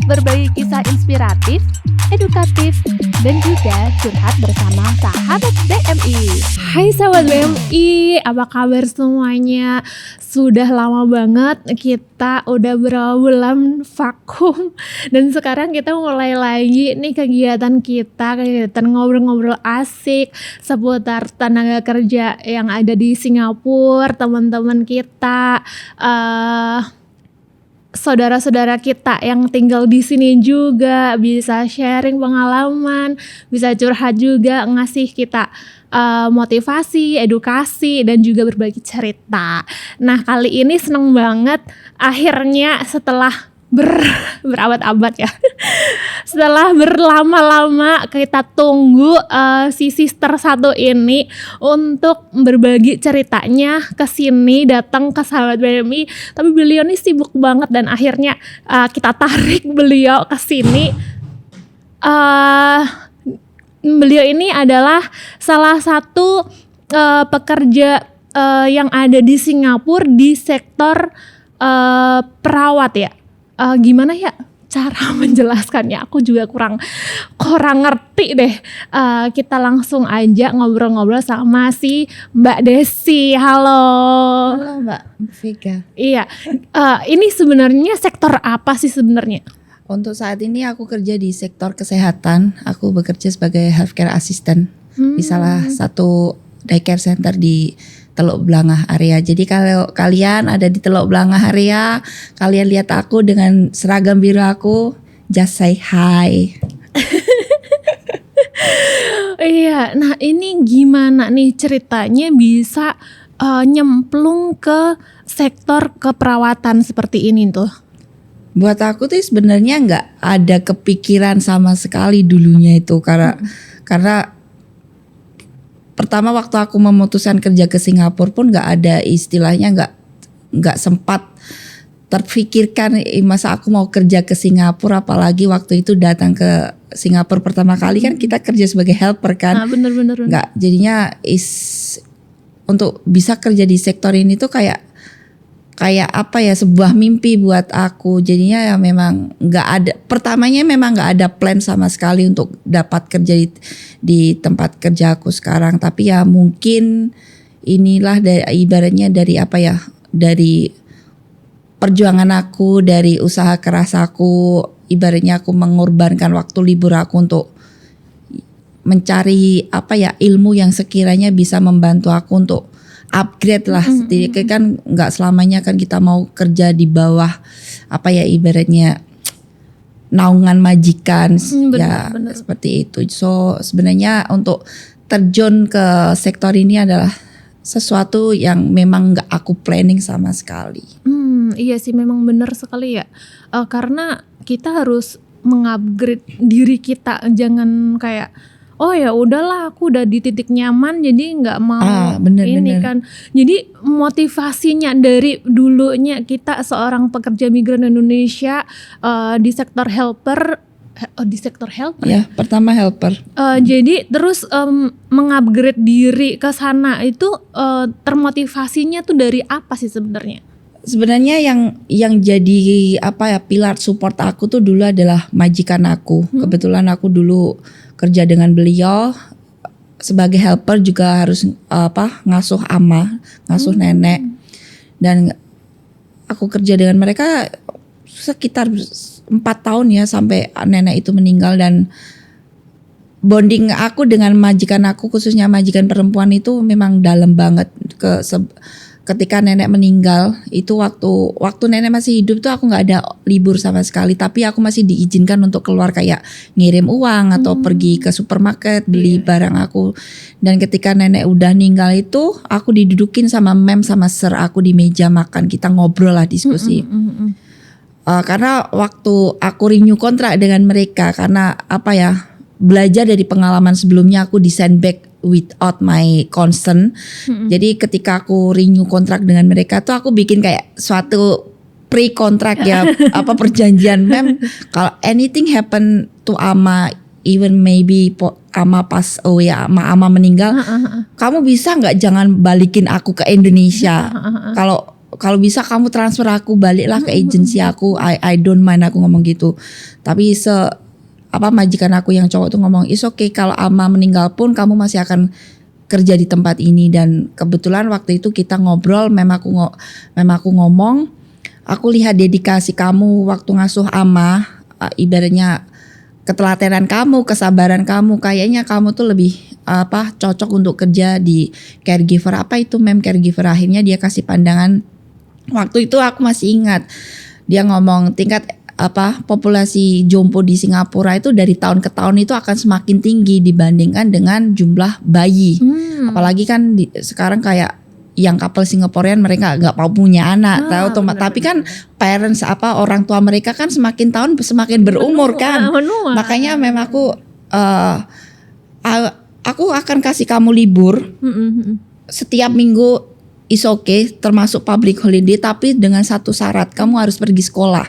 berbagi kisah inspiratif, edukatif, dan juga curhat bersama sahabat BMI. Hai sahabat BMI, apa kabar semuanya? Sudah lama banget kita udah berapa bulan vakum, dan sekarang kita mulai lagi nih kegiatan ngobrol-ngobrol asik seputar tenaga kerja yang ada di Singapura, teman-teman kita, saudara-saudara kita yang tinggal di sini juga bisa sharing pengalaman, bisa curhat juga, ngasih kita motivasi, edukasi, dan juga berbagi cerita. Nah, kali ini seneng banget akhirnya setelah berabad-abad ya. Setelah berlama-lama kita tunggu si sister satu ini untuk berbagi ceritanya ke sini, datang ke sahabat BMI. Tapi beliau ini sibuk banget dan akhirnya kita tarik beliau ke sini. Beliau ini adalah salah satu pekerja yang ada di Singapura di sektor perawat ya. Gimana ya cara menjelaskannya, aku juga kurang ngerti deh. Kita langsung aja ngobrol-ngobrol sama si Mbak Desi. Halo Mbak Vega. Iya, ini sebenarnya sektor apa sih sebenarnya? Untuk saat ini aku kerja di sektor kesehatan. Aku bekerja sebagai healthcare assistant di salah satu daycare center di Teluk Blangah area. Jadi kalau kalian ada di Teluk Blangah area, kalian lihat aku dengan seragam biru aku, just say hi. Iya, nah ini gimana nih ceritanya bisa nyemplung ke sektor keperawatan seperti ini tuh? Buat aku tuh sebenarnya nggak ada kepikiran sama sekali dulunya itu karena pertama waktu aku memutuskan kerja ke Singapura pun nggak ada istilahnya, nggak sempat terpikirkan masa aku mau kerja ke Singapura, apalagi waktu itu datang ke Singapura pertama kali kan kita kerja sebagai helper kan. Bener. Nggak, jadinya untuk bisa kerja di sektor ini tuh kayak apa ya, sebuah mimpi buat aku. Jadinya ya memang nggak ada, pertamanya memang nggak ada plan sama sekali untuk dapat kerja di tempat kerja aku sekarang. Tapi ya mungkin inilah ibaratnya dari apa ya, dari perjuangan aku, dari usaha keras aku, ibaratnya aku mengorbankan waktu libur aku untuk mencari apa ya, ilmu yang sekiranya bisa membantu aku untuk upgrade lah. Setidaknya kan nggak selamanya kan kita mau kerja di bawah apa ya, ibaratnya naungan majikan. Bener. Seperti itu. So sebenarnya untuk terjun ke sektor ini adalah sesuatu yang memang nggak aku planning sama sekali. Iya sih, memang benar sekali ya. Karena kita harus mengupgrade diri kita, jangan kayak oh ya udahlah aku udah di titik nyaman jadi nggak mau bener. Kan. Jadi motivasinya dari dulunya kita seorang pekerja migran Indonesia di sektor helper. Ya, pertama helper. Jadi terus mengupgrade diri ke sana itu termotivasinya tuh dari apa sih sebenarnya? Sebenarnya yang jadi apa ya, pilar support aku tuh dulu adalah majikan aku. Kebetulan aku dulu kerja dengan beliau sebagai helper, juga harus ngasuh nenek, dan aku kerja dengan mereka sekitar 4 tahun ya sampai nenek itu meninggal. Dan bonding aku dengan majikan aku, khususnya majikan perempuan, itu memang dalam banget. Ketika nenek meninggal itu, waktu nenek masih hidup tuh aku nggak ada libur sama sekali, tapi aku masih diizinkan untuk keluar kayak ngirim uang atau pergi ke supermarket beli barang aku. Dan ketika nenek udah meninggal itu, aku didudukin sama mem sama sir aku di meja makan, kita ngobrol lah, diskusi. Karena waktu aku renew kontrak dengan mereka, karena apa ya, belajar dari pengalaman sebelumnya, aku di sandbag without my consent. Jadi ketika aku renew kontrak dengan mereka tuh aku bikin kayak suatu pre-kontrak ya, apa perjanjian, mem kalau anything happen to Ama, even maybe Ama pas Ama meninggal, kamu bisa nggak jangan balikin aku ke Indonesia. Kalau kalau bisa kamu transfer aku baliklah ke agensi aku. I don't mind, aku ngomong gitu. Tapi majikan aku yang cowok tuh ngomong, "It's okay, kalau Ama meninggal pun kamu masih akan kerja di tempat ini." Dan kebetulan waktu itu kita ngobrol, memang aku ngomong, "Aku lihat dedikasi kamu waktu ngasuh Ama, ibaratnya ketelatenan kamu, kesabaran kamu, kayaknya kamu tuh lebih cocok untuk kerja di caregiver." Apa itu caregiver? Akhirnya dia kasih pandangan. Waktu itu aku masih ingat dia ngomong tingkat populasi jompo di Singapura itu dari tahun ke tahun itu akan semakin tinggi dibandingkan dengan jumlah bayi. Apalagi kan sekarang kayak yang couple Singaporean mereka nggak mau punya anak, tapi kan parents orang tua mereka kan semakin tahun semakin berumur kan. Makanya memang aku akan kasih kamu libur setiap minggu, is okay, termasuk public holiday, tapi dengan satu syarat, kamu harus pergi sekolah.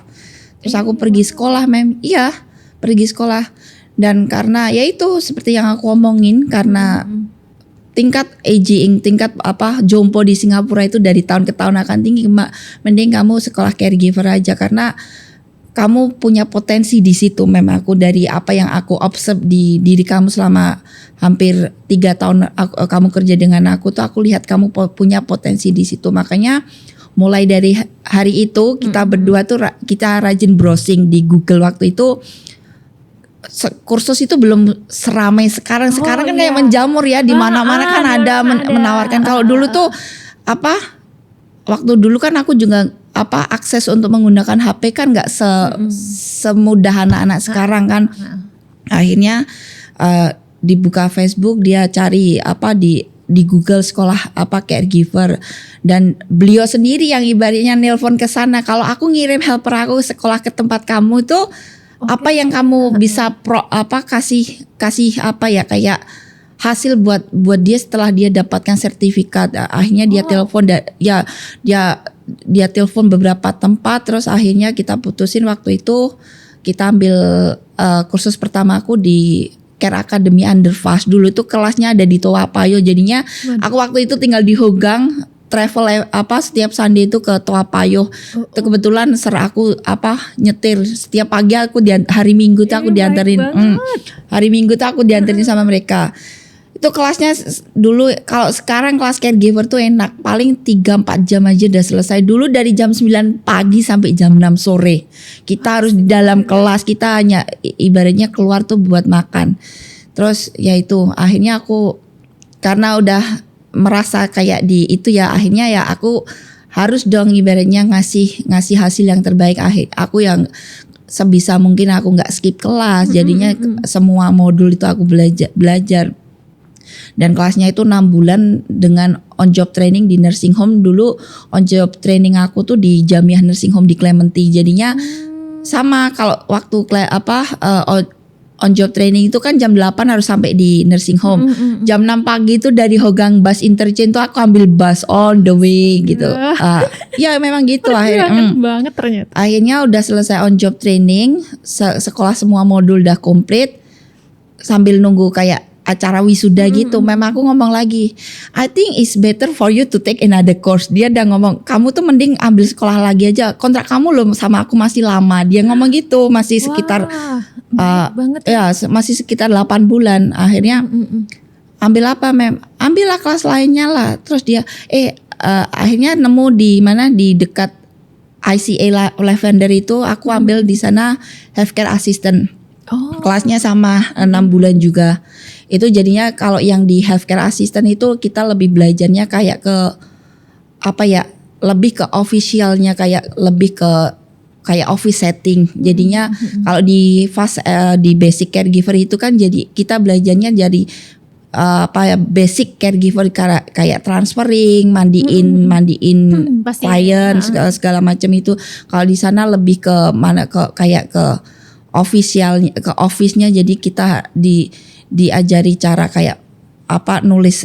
Terus aku pergi sekolah, iya pergi sekolah. Dan karena ya itu seperti yang aku omongin, karena tingkat aging, tingkat jompo di Singapura itu dari tahun ke tahun akan tinggi. Mending kamu sekolah caregiver aja, karena kamu punya potensi di situ. Memang aku dari apa yang aku observe di diri kamu selama hampir 3 tahun kamu kerja dengan aku tuh, aku lihat kamu punya potensi di situ. Makanya mulai dari hari itu kita berdua tuh kita rajin browsing di Google. Waktu itu kursus itu belum seramai sekarang. Sekarang kan kayak menjamur ya, di mana-mana kan ada menawarkan. Kalau dulu tuh waktu dulu kan aku juga akses untuk menggunakan HP kan nggak semudah anak-anak sekarang kan. Akhirnya dibuka Facebook, dia cari di Google sekolah caregiver, dan beliau sendiri yang ibaratnya nelpon ke sana. Kalau aku ngirim helper aku sekolah ke tempat kamu tuh, apa yang kamu bisa kasih kayak hasil buat dia setelah dia dapatkan sertifikat. Akhirnya dia telepon dia telepon beberapa tempat, terus akhirnya kita putusin waktu itu kita ambil kursus pertama aku di Care Academy Underfast. Dulu itu kelasnya ada di Toa Payoh. Jadinya aku waktu itu tinggal di Hogang, travel setiap Sunday itu ke Toa Payoh. Itu kebetulan aku nyetir setiap pagi. Hari Minggu tuh aku dianterin. Hari Minggu tuh aku dianterin sama mereka. Itu kelasnya dulu, kalau sekarang kelas caregiver tuh enak, paling 3-4 jam aja udah selesai. Dulu dari jam 9 pagi sampai jam 6 sore kita harus di dalam kelas, kita hanya ibaratnya keluar tuh buat makan. Terus ya itu akhirnya aku karena udah merasa kayak di itu ya, akhirnya ya aku harus dong ibaratnya ngasih hasil yang terbaik. Aku yang sebisa mungkin aku nggak skip kelas, jadinya semua modul itu aku belajar. Dan kelasnya itu 6 bulan dengan on job training di nursing home. Dulu on job training aku tuh di Jamiah Nursing Home di Clementi. Jadinya sama kalau waktu on job training itu kan jam 8 harus sampai di nursing home. Jam 6 pagi itu dari Hogang Bus Interchange tuh aku ambil bus on the way gitu. Ya memang gitu akhirnya. Banget ternyata. Akhirnya udah selesai on job training, sekolah semua modul udah komplit. Sambil nunggu kayak acara wisuda gitu, memang aku ngomong lagi, I think it's better for you to take another course. Dia udah ngomong, kamu tuh mending ambil sekolah lagi aja, kontrak kamu loh sama aku masih lama. Dia ngomong gitu, masih sekitar masih sekitar 8 bulan. Akhirnya ambil ambillah kelas lainnya lah. Terus dia akhirnya nemu di mana, di dekat ICA Lavender itu, aku ambil di sana healthcare assistant. Kelasnya sama 6 bulan juga. Itu jadinya kalau yang di healthcare assistant itu kita lebih belajarnya kayak ke lebih ke officialnya, kayak lebih ke kayak office setting. Jadinya kalau di di basic caregiver itu kan jadi kita belajarnya jadi basic caregiver kayak transferring, mandiin klien segala macam itu. Kalau di sana lebih ke mana, ke kayak ke officialnya, ke office-nya. Jadi kita diajari cara kayak nulis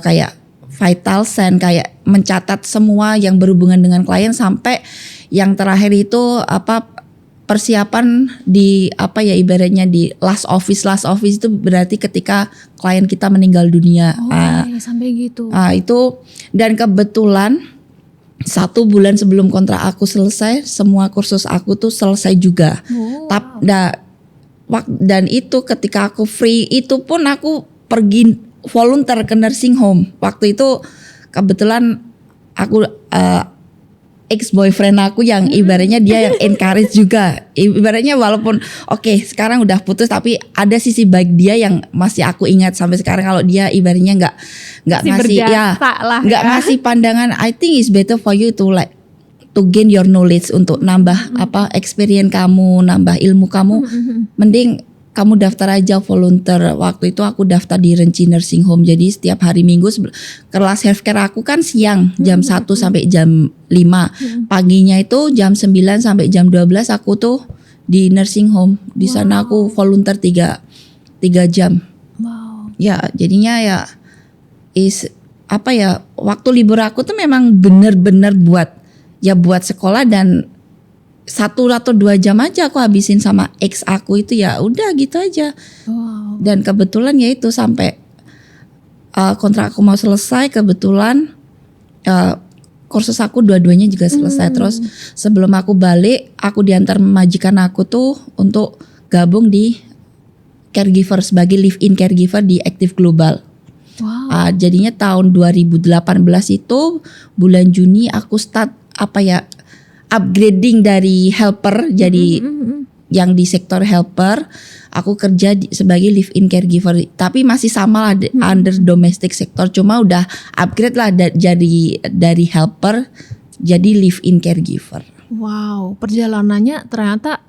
kayak vital sign, kayak mencatat semua yang berhubungan dengan klien, sampai yang terakhir itu persiapan di ibaratnya di last office itu berarti ketika klien kita meninggal dunia. Sampai gitu. Itu, dan kebetulan 1 bulan sebelum kontrak aku selesai, semua kursus aku tuh selesai juga. Dan itu ketika aku free itu pun aku pergi volunteer ke nursing home. Waktu itu kebetulan aku ex boyfriend aku yang ibaratnya dia yang encourage juga. Ibaratnya walaupun sekarang udah putus tapi ada sisi baik dia yang masih aku ingat sampai sekarang. Kalau dia ibaratnya nggak ngasih nggak ngasih pandangan. I think it's better for you to gain your knowledge, untuk nambah experience kamu, nambah ilmu kamu. Mending kamu daftar aja volunteer. Waktu itu aku daftar di Renci Nursing Home. Jadi setiap hari Minggu kelas healthcare aku kan siang jam 1 sampai jam 5. Paginya itu jam 9 sampai jam 12 aku tuh di nursing home. Di sana aku volunteer 3 jam. Wow. Ya, jadinya waktu libur aku tuh memang bener-bener buat sekolah, dan 1 atau 2 jam aja aku habisin sama ex aku itu, ya udah gitu aja. Wow. Dan kebetulan ya itu sampai kontrak aku mau selesai, kebetulan kursus aku dua-duanya juga selesai. Terus sebelum aku balik, aku diantar majikan aku tuh untuk gabung di caregiver sebagai live-in caregiver di Active Global. Wow. Jadinya tahun 2018 itu bulan Juni aku start upgrading dari helper jadi yang di sektor helper. Aku kerja sebagai live-in caregiver, tapi masih sama lah under domestic sector, cuma udah upgrade lah dari helper jadi live-in caregiver. Wow, perjalanannya ternyata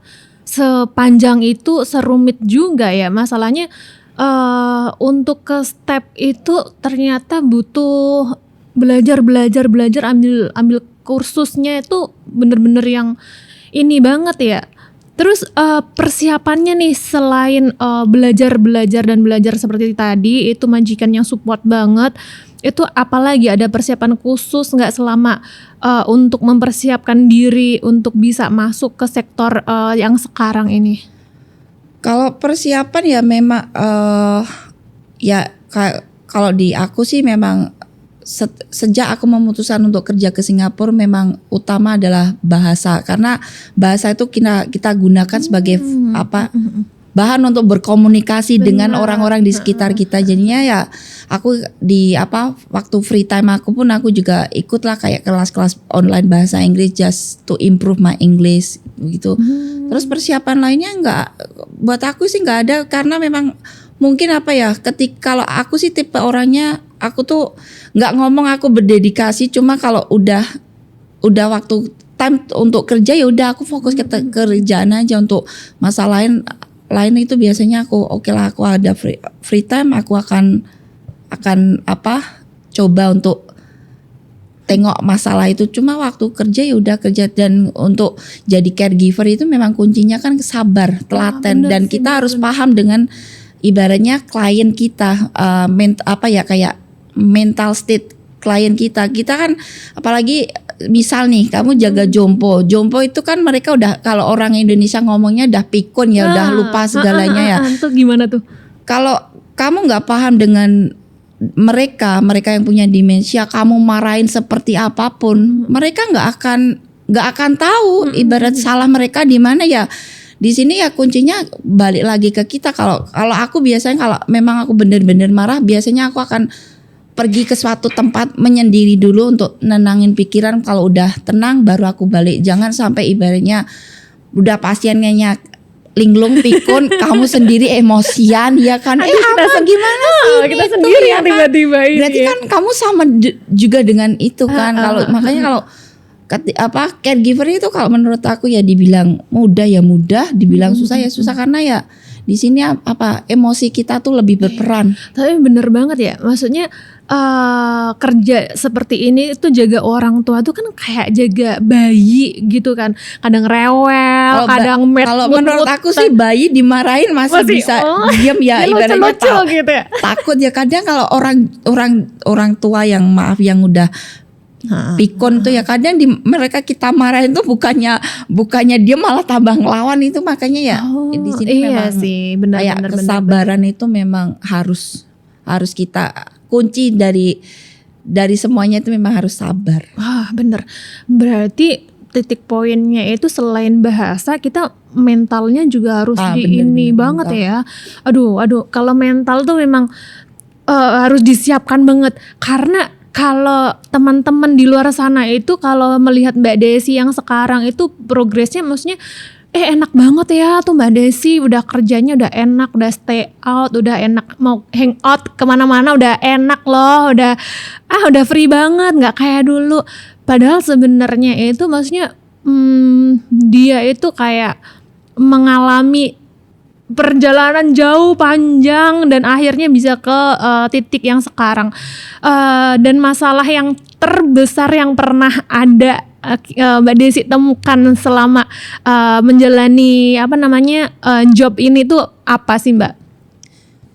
sepanjang itu, serumit juga ya. Masalahnya untuk ke step itu ternyata butuh belajar, ambil kursusnya itu bener-bener yang ini banget ya. Terus persiapannya nih selain belajar seperti tadi, itu majikan yang support banget. Itu apalagi ada persiapan khusus nggak selama untuk mempersiapkan diri untuk bisa masuk ke sektor yang sekarang ini? Kalau persiapan ya memang kalau di aku sih memang sejak aku memutuskan untuk kerja ke Singapura, memang utama adalah bahasa, karena bahasa itu kita gunakan sebagai bahan untuk berkomunikasi dengan orang-orang di sekitar kita. Jadinya ya aku waktu free time aku pun aku juga ikutlah kayak kelas-kelas online bahasa Inggris just to improve my English gitu. Terus persiapan lainnya buat aku sih nggak ada, karena memang mungkin kalau aku sih tipe orangnya, aku tuh nggak ngomong aku berdedikasi, cuma kalau udah waktu time untuk kerja ya udah aku fokus ke kerjaan aja. Untuk masalah lain itu biasanya aku aku ada free time, aku akan coba untuk tengok masalah itu. Cuma waktu kerja ya udah kerja. Dan untuk jadi caregiver itu memang kuncinya kan sabar, telaten, dan kita harus paham dengan ibaratnya klien kita, kayak mental state klien kita. Kita kan apalagi misal nih kamu jaga jompo itu kan mereka udah, kalau orang Indonesia ngomongnya udah pikun ya, udah lupa segalanya ya. Itu gimana tuh? Kalau kamu nggak paham dengan mereka yang punya demensia, kamu marahin seperti apapun, mereka nggak akan tahu ibarat salah mereka di mana ya. Di sini ya kuncinya balik lagi ke kita. Kalau aku biasanya kalau memang aku benar-benar marah, biasanya aku akan pergi ke suatu tempat menyendiri dulu untuk nenangin pikiran. Kalau udah tenang baru aku balik. Jangan sampai ibaratnya udah pasiennya linglung pikun, kamu sendiri emosian ya kan. Gimana sih? Kita sendiri yang tiba-tiba ini. Berarti kan kamu sama juga dengan itu kan. Makanya kalau caregiver itu kalau menurut aku ya dibilang mudah ya mudah, dibilang susah ya susah, karena ya di sini emosi kita tuh lebih berperan. Tapi bener banget ya, maksudnya kerja seperti ini itu jaga orang tua tuh kan kayak jaga bayi gitu kan, kadang rewel, kadang kalau menurut aku sih bayi dimarahin masih bisa diam ya, ibaratnya gitu ya. Takut ya kadang kalau orang tua yang udah pikun tuh ya kadang mereka kita marahin tuh bukannya dia malah tambah ngelawan. Itu makanya ya di sini memang sih, benar, kesabaran itu memang harus kita kunci dari dari semuanya itu memang harus sabar. Wah, bener. Berarti titik poinnya itu selain bahasa, kita mentalnya juga harus Bener, banget mental. ya. Aduh, kalau mental tuh memang harus disiapkan banget. Karena kalau teman-teman di luar sana itu kalau melihat Mbak Desi yang sekarang itu progresnya, maksudnya enak banget ya tuh Mbak Desi, udah kerjanya udah enak, udah stay out, udah enak, mau hang out kemana-mana udah enak loh, udah free banget, nggak kayak dulu. Padahal sebenarnya itu maksudnya dia itu kayak mengalami perjalanan jauh panjang dan akhirnya bisa ke titik yang sekarang. Dan masalah yang terbesar yang pernah ada Mbak Desi temukan selama menjalani job ini tuh apa sih Mbak?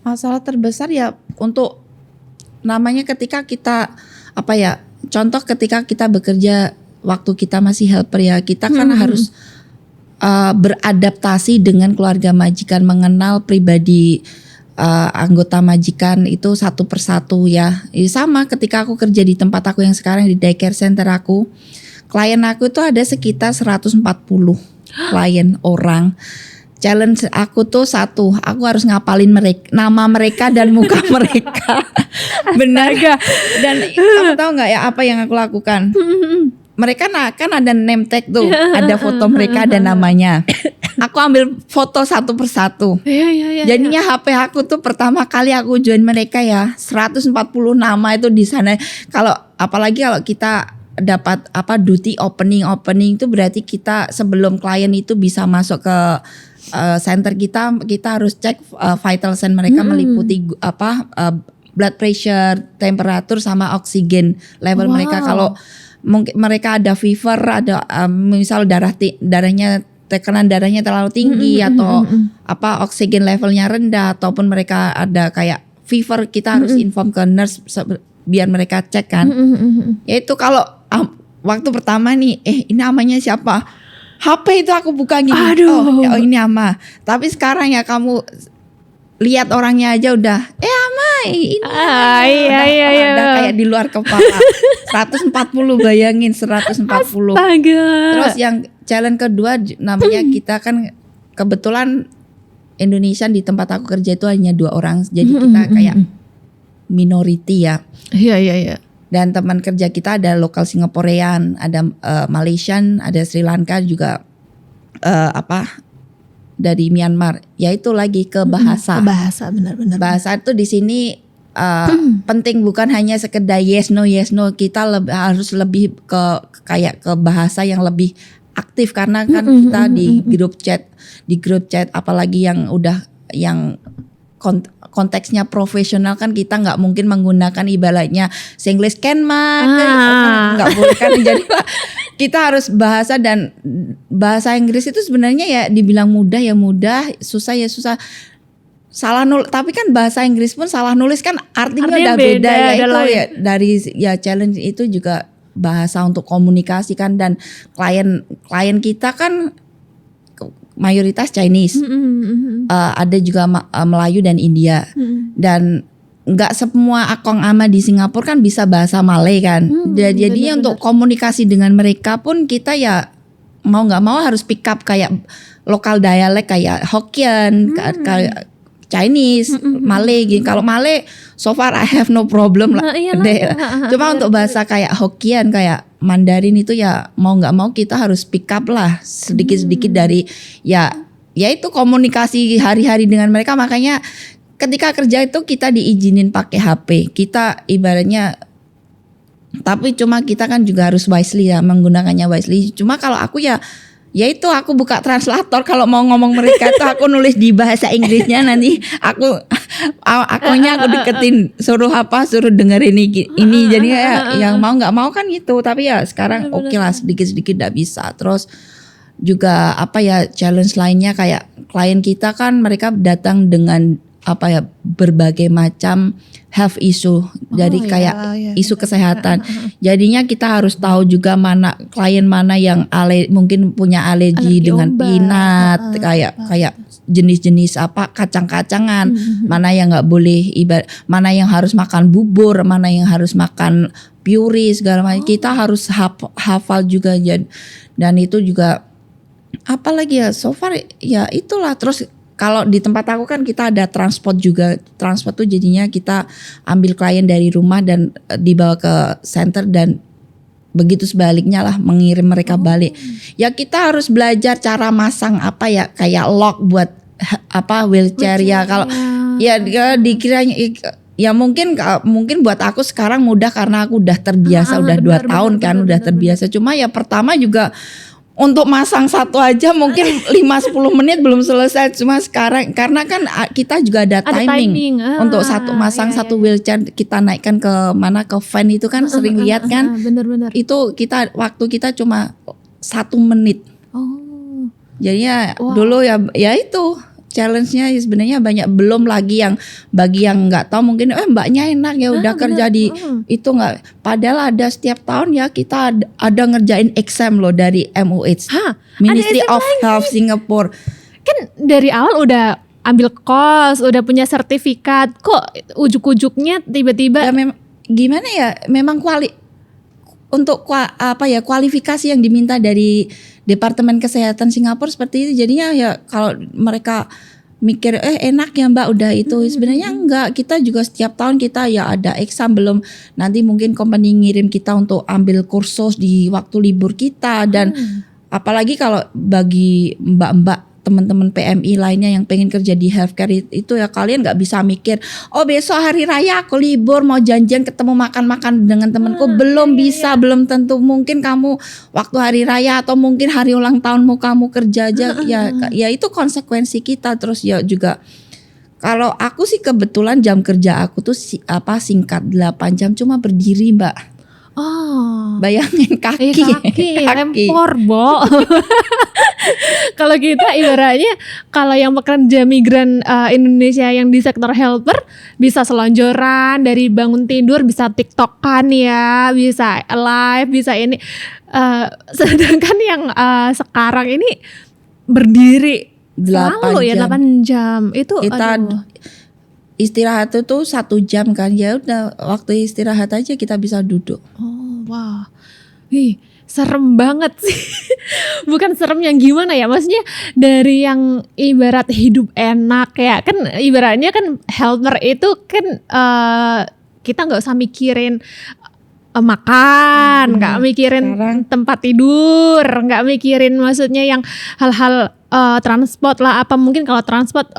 Masalah terbesar ya untuk namanya ketika kita contoh ketika kita bekerja waktu kita masih helper ya, kita kan harus beradaptasi dengan keluarga majikan, mengenal pribadi anggota majikan itu satu persatu ya. Sama ketika aku kerja di tempat aku yang sekarang di daycare center aku, klien aku itu ada sekitar 140 klien orang. Challenge aku tuh satu, aku harus ngapalin nama mereka dan muka mereka. Benar gak? Dan kamu tahu nggak ya apa yang aku lakukan? Mereka kan ada name tag tuh, ada foto mereka, ada namanya. Aku ambil foto satu persatu. Iya. Jadinya HP aku tuh pertama kali aku join mereka ya, 140 nama itu di sana. Apalagi kalau kita dapat duty opening itu berarti kita sebelum klien itu bisa masuk ke center kita harus cek vital sign mereka, meliputi blood pressure, temperatur sama oksigen level mereka. Kalau mungkin mereka ada fever, ada misal darahnya tekanan darahnya terlalu tinggi atau oksigen levelnya rendah, ataupun mereka ada kayak fever, kita harus inform ke nurse biar mereka cek kan. Yaitu kalau waktu pertama nih, ini namanya siapa? HP itu aku buka gini. Aduh. Oh ini Ama. Tapi sekarang ya kamu lihat orangnya aja udah Ama ini. Iya. Udah kayak di luar kepala. 140, bayangin 140. Astaga. Terus yang challenge kedua namanya kita kan kebetulan Indonesia di tempat aku kerja itu hanya 2 orang. Jadi kita kayak minority ya. Iya. Dan teman kerja kita ada lokal Singaporean, ada Malaysian, ada Sri Lanka juga dari Myanmar. Yaitu lagi ke bahasa. Bahasa benar-benar. Bahasa itu di sini penting, bukan hanya sekedar yes no. Kita harus lebih ke bahasa yang lebih aktif karena kan kita di grup chat apalagi yang konteksnya profesional kan, kita nggak mungkin menggunakan ibaratnya Singlish kan nggak boleh kan. Jadi kita harus bahasa, dan bahasa Inggris itu sebenarnya ya dibilang mudah ya mudah, susah ya susah. Salah nulis, tapi kan bahasa Inggris pun salah nulis kan artinya udah beda ya. Itu ya dari challenge itu juga bahasa untuk komunikasi kan. Dan klien kita kan mayoritas Chinese, ada juga Melayu dan India, dan nggak semua akong ama di Singapura kan bisa bahasa Malay kan. Jadinya untuk komunikasi dengan mereka pun kita ya mau nggak mau harus pick up kayak lokal dialek kayak Hokkien, kayak Chinese, Malay gitu. Kalau Malay so far I have no problem lah. Cuma untuk bahasa kayak Hokkien, kayak Mandarin itu ya mau nggak mau kita harus pick up lah sedikit-sedikit dari ya itu komunikasi hari-hari dengan mereka. Makanya ketika kerja itu kita diizinin pakai HP. Kita ibaratnya, tapi cuma kita kan juga harus wisely ya, menggunakannya wisely. Cuma kalau aku ya itu aku buka translator kalau mau ngomong mereka itu aku nulis di bahasa Inggrisnya, nanti akunya aku deketin suruh dengerin ini jadi ya yang mau nggak mau kan gitu. Tapi ya sekarang oke lah, sedikit-sedikit udah bisa. Terus juga challenge lainnya kayak klien kita kan mereka datang dengan berbagai macam health issue, jadi kayak isu kesehatan. Jadinya kita harus tahu juga klien mana yang mungkin punya alergi dengan peanut, kayak jenis-jenis apa kacang-kacangan, mana yang nggak boleh mana yang harus makan bubur, mana yang harus makan puri segala macam. Kita harus hafal juga dan itu juga apalagi ya so far ya itulah. Terus kalau di tempat aku kan kita ada transport juga. Transport tuh jadinya kita ambil klien dari rumah dan dibawa ke center dan begitu sebaliknya lah mengirim mereka balik. Ya kita harus belajar cara masang apa ya kayak lock buat apa wheelchair ya kalau ya dikiranya ya mungkin buat aku sekarang mudah karena aku udah terbiasa udah 2 tahun kan udah terbiasa. Cuma ya pertama juga untuk masang satu aja mungkin 5-10 menit belum selesai. Cuma sekarang karena kan kita juga ada timing. Untuk masang satu wheelchair kita naikkan ke mana ke van itu kan sering lihat kan. Bener-bener. Itu waktu kita cuma 1 menit. Oh. Jadinya dulu ya itu challenge-nya sebenarnya banyak, belum lagi yang bagi yang nggak tahu mungkin mbaknya enak ya udah kerja di itu nggak, padahal ada setiap tahun ya kita ada ngerjain exam loh dari MOH, Ministry of Health Singapore. Kan dari awal udah ambil kos, udah punya sertifikat, kok ujuk-ujuknya tiba-tiba Ya gimana ya, memang untuk kualifikasi yang diminta dari Departemen Kesehatan Singapura seperti itu. Jadinya ya kalau mereka mikir enak ya mbak udah itu, sebenarnya enggak. Kita juga setiap tahun kita ya ada exam, belum nanti mungkin company ngirim kita untuk ambil kursus di waktu libur kita. Dan apalagi kalau bagi mbak-mbak teman-teman PMI lainnya yang pengen kerja di healthcare itu ya kalian nggak bisa mikir besok hari raya aku libur mau janjian ketemu makan-makan dengan temanku, belum bisa. Belum tentu, mungkin kamu waktu hari raya atau mungkin hari ulang tahunmu kamu kerja aja ya itu konsekuensi kita. Terus ya juga kalau aku sih kebetulan jam kerja aku tuh singkat 8 jam cuma berdiri mbak. Bayangin kaki lempor Bo. Kalau kita ibaratnya kalau yang pekerja migran Indonesia yang di sektor helper bisa selonjoran dari bangun tidur, bisa tiktokan ya, bisa live, bisa ini. Sedangkan yang sekarang ini berdiri 8 jam itu kita istirahat itu 1 jam kan, ya udah waktu istirahat aja kita bisa duduk. Wah, serem banget sih. Bukan serem yang gimana ya, maksudnya dari yang ibarat hidup enak ya kan, ibaratnya kan helper itu kan kita nggak usah mikirin makan, nggak mikirin tempat tidur, nggak mikirin maksudnya yang hal-hal transport lah apa. Mungkin kalau transport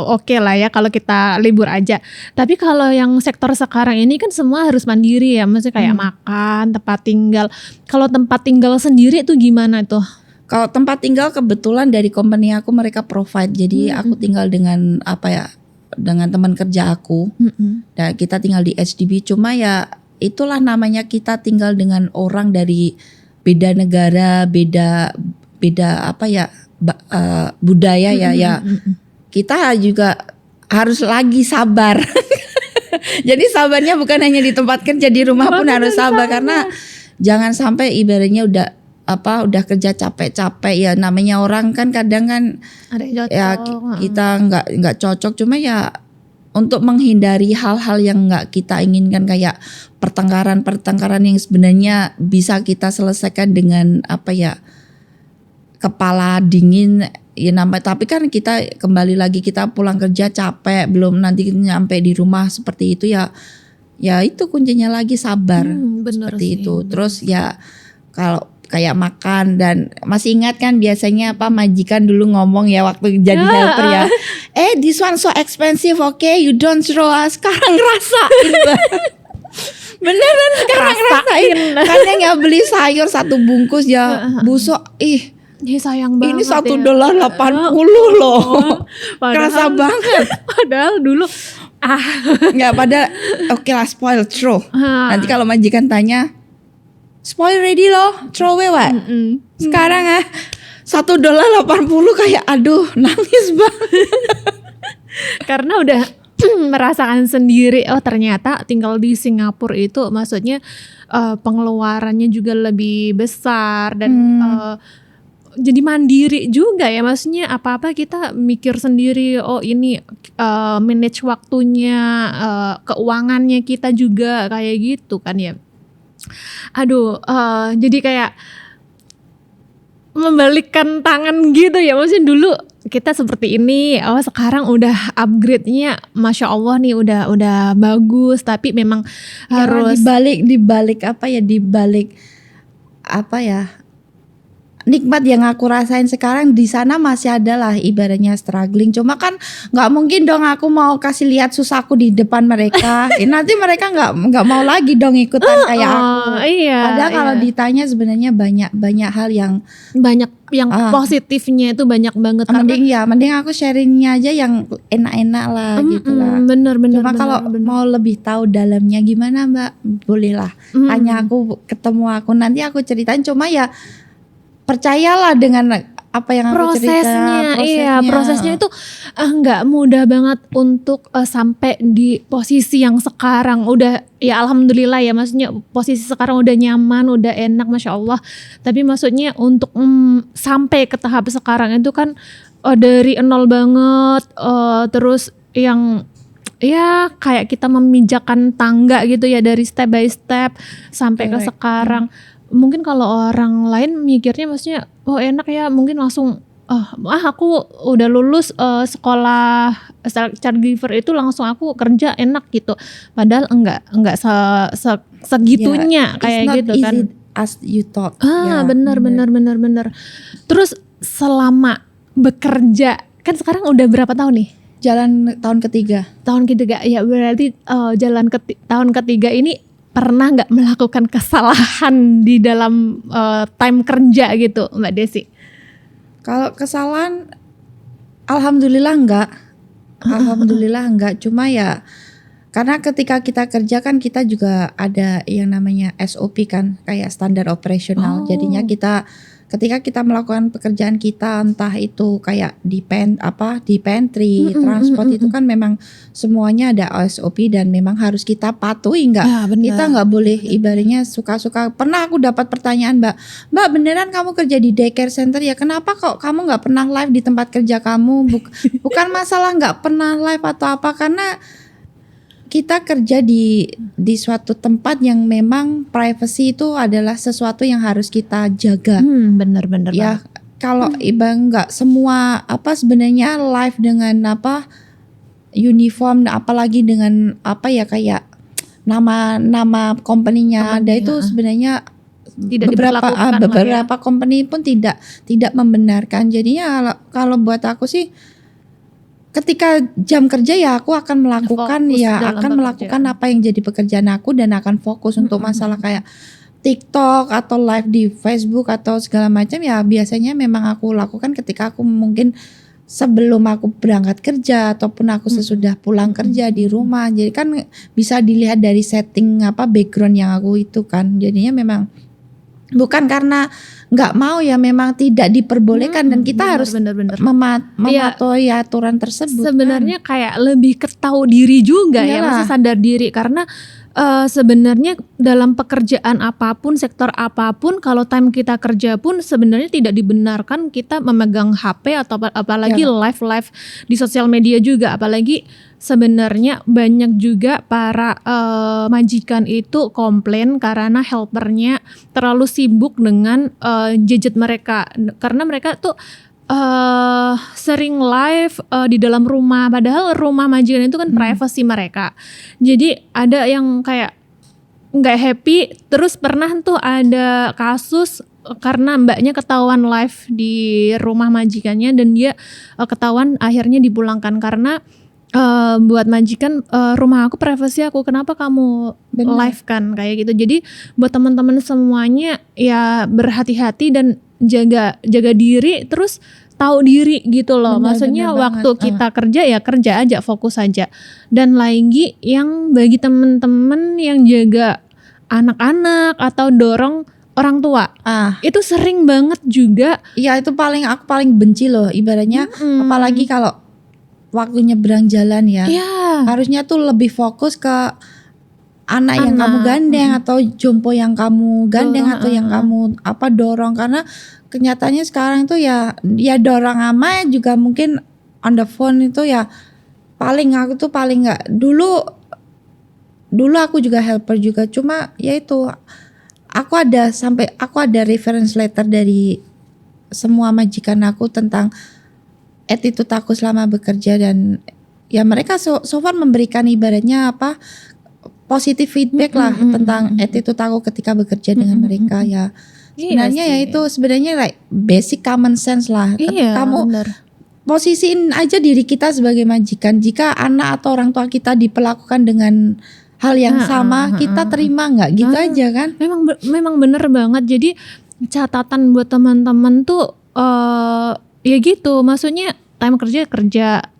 oke lah ya kalau kita libur aja. Tapi kalau yang sektor sekarang ini kan semua harus mandiri ya, maksudnya kayak makan, tempat tinggal. Kalau tempat tinggal sendiri itu gimana tuh? Kalau tempat tinggal kebetulan dari company aku mereka provide. Jadi aku tinggal dengan dengan teman kerja aku. Dan kita tinggal di HDB. Cuma ya itulah namanya kita tinggal dengan orang dari beda negara, beda budaya ya. Kita juga harus lagi sabar. Jadi sabarnya bukan hanya di tempat kerja, di rumah pun harus sabar karena jangan sampai ibaratnya udah kerja capek-capek ya, namanya orang kan kadang kan ada yang cocok. Ya kita nggak cocok. Cuma ya untuk menghindari hal-hal yang nggak kita inginkan kayak pertengkaran yang sebenarnya bisa kita selesaikan dengan kepala dingin ya tapi kan kita kembali lagi kita pulang kerja capek, belum nanti nyampe di rumah seperti itu ya itu kuncinya lagi sabar. Seperti itu. Terus ya kalau kayak makan, dan masih ingat kan biasanya majikan dulu ngomong ya waktu jadi helper ya, this one so expensive, okay, you don't throw. Sekarang ngerasain beneran sekarang ngerasain. Kadang ya beli sayur 1 bungkus ya busuk, sayang banget. Ini $1.80 loh. Kerasa banget. Padahal dulu nggak pada oke lah spoil throw. Nanti kalau majikan tanya spoil ready loh, throw away what? Sekarang $1.80 kayak aduh nangis banget. Karena udah merasakan sendiri, ternyata tinggal di Singapura itu maksudnya pengeluarannya juga lebih besar dan jadi mandiri juga ya, maksudnya apa-apa kita mikir sendiri. Oh ini manage waktunya, keuangannya kita juga kayak gitu kan ya. Aduh, jadi kayak membalikkan tangan gitu ya, maksudnya dulu kita seperti ini, oh sekarang udah upgrade-nya Masya Allah nih udah bagus, tapi memang Ya, harus dibalik apa ya, nikmat yang aku rasain sekarang di sana masih ada lah ibaratnya struggling. Cuma kan nggak mungkin dong aku mau kasih lihat susahku di depan mereka. Nanti mereka nggak mau lagi dong ikutan kayak aku. Iya, Padahal kalau iya. ditanya sebenarnya banyak hal yang banyak yang positifnya itu banyak banget karena mending aku sharingnya aja yang enak-enak lah gitu lah. bener. Cuma kalau mau lebih tahu dalamnya gimana Mbak, boleh lah tanya aku, ketemu aku, nanti aku ceritain. Cuma ya percayalah dengan apa yang aku cerita. Prosesnya itu nggak mudah banget untuk sampai di posisi yang sekarang. Udah ya alhamdulillah ya, maksudnya posisi sekarang udah nyaman, udah enak Masya Allah. Tapi maksudnya untuk sampai ke tahap sekarang itu kan dari nol banget, terus yang ya kayak kita memijakan tangga gitu ya, dari step by step sampai ke sekarang. Mungkin kalau orang lain mikirnya maksudnya oh enak ya, mungkin langsung aku udah lulus sekolah caregiver itu langsung aku kerja enak gitu. Padahal enggak segitunya kayak gitu kan. As you thought. Benar. Terus selama bekerja kan sekarang udah berapa tahun nih? Jalan tahun ketiga. Tahun ketiga ya, berarti tahun ketiga ini pernah nggak melakukan kesalahan di dalam time kerja gitu Mbak Desi? Kalau kesalahan alhamdulillah enggak. Cuma ya karena ketika kita kerja kan kita juga ada yang namanya SOP kan, kayak standar operasional. Jadinya ketika kita melakukan pekerjaan kita, entah itu kayak di pantry, transport, itu kan memang semuanya ada SOP dan memang harus kita patuhi. Kita nggak boleh ibaratnya suka-suka. Pernah aku dapat pertanyaan, Mbak beneran kamu kerja di daycare center ya? Kenapa kok kamu nggak pernah live di tempat kerja kamu? Bukan masalah nggak pernah live atau apa, karena kita kerja di suatu tempat yang memang privacy itu adalah sesuatu yang harus kita jaga. Bener Ya, kalau nggak semua sebenarnya live dengan uniform, apalagi dengan kayak nama company-nya ada itu sebenarnya tidak beberapa company pun tidak membenarkan. Jadinya kalau buat aku sih, ketika jam kerja ya aku akan melakukan apa yang jadi pekerjaan aku dan akan fokus untuk masalah kayak TikTok atau live di Facebook atau segala macam ya, biasanya memang aku lakukan ketika aku mungkin sebelum aku berangkat kerja ataupun aku sesudah pulang kerja di rumah. Jadi kan bisa dilihat dari setting background yang aku itu kan. Jadinya memang bukan karena nggak mau ya, memang tidak diperbolehkan dan kita harus mematuhi aturan tersebut. Sebenarnya kayak lebih tahu diri juga ya, maksudnya sadar diri, karena sebenarnya dalam pekerjaan apapun, sektor apapun, kalau time kita kerja pun sebenarnya tidak dibenarkan kita memegang HP atau apalagi live di sosial media juga. Apalagi sebenarnya banyak juga para majikan itu komplain karena helpernya terlalu sibuk dengan gadget mereka, karena mereka tuh sering live di dalam rumah, padahal rumah majikan itu kan privasi mereka. Jadi ada yang kayak nggak happy. Terus pernah tuh ada kasus karena mbaknya ketahuan live di rumah majikannya dan dia ketahuan, akhirnya dipulangkan karena buat majikan, rumah aku privasi aku, kenapa kamu live kan kayak gitu. Jadi buat teman-teman semuanya ya berhati-hati dan jaga diri, terus tahu diri gitu loh. Maksudnya waktu kita kerja ya kerja aja, fokus aja. Dan lagi yang bagi teman-teman yang jaga anak-anak atau dorong orang tua, itu sering banget juga. Iya, itu aku paling benci loh ibaratnya. Apalagi kalau waktunya nyebrang jalan ya, harusnya tuh lebih fokus ke anak yang kamu gandeng atau jompo yang kamu gandeng atau yang kamu dorong. Karena kenyataannya sekarang tuh ya dorang ama juga mungkin on the phone itu ya aku tuh paling nggak dulu aku juga helper juga, cuma ya itu aku ada reference letter dari semua majikan aku tentang attitude aku selama bekerja, dan ya mereka so far memberikan ibaratnya positive feedback lah tentang attitude aku ketika bekerja dengan mereka ya. Sebenarnya ya itu sebenarnya like basic common sense lah. Kamu posisiin aja diri kita sebagai majikan. Jika anak atau orang tua kita diperlakukan dengan hal yang sama, kita terima nggak? Gitu aja kan? Memang bener banget. Jadi catatan buat teman-teman tuh ya gitu. Maksudnya time kerja,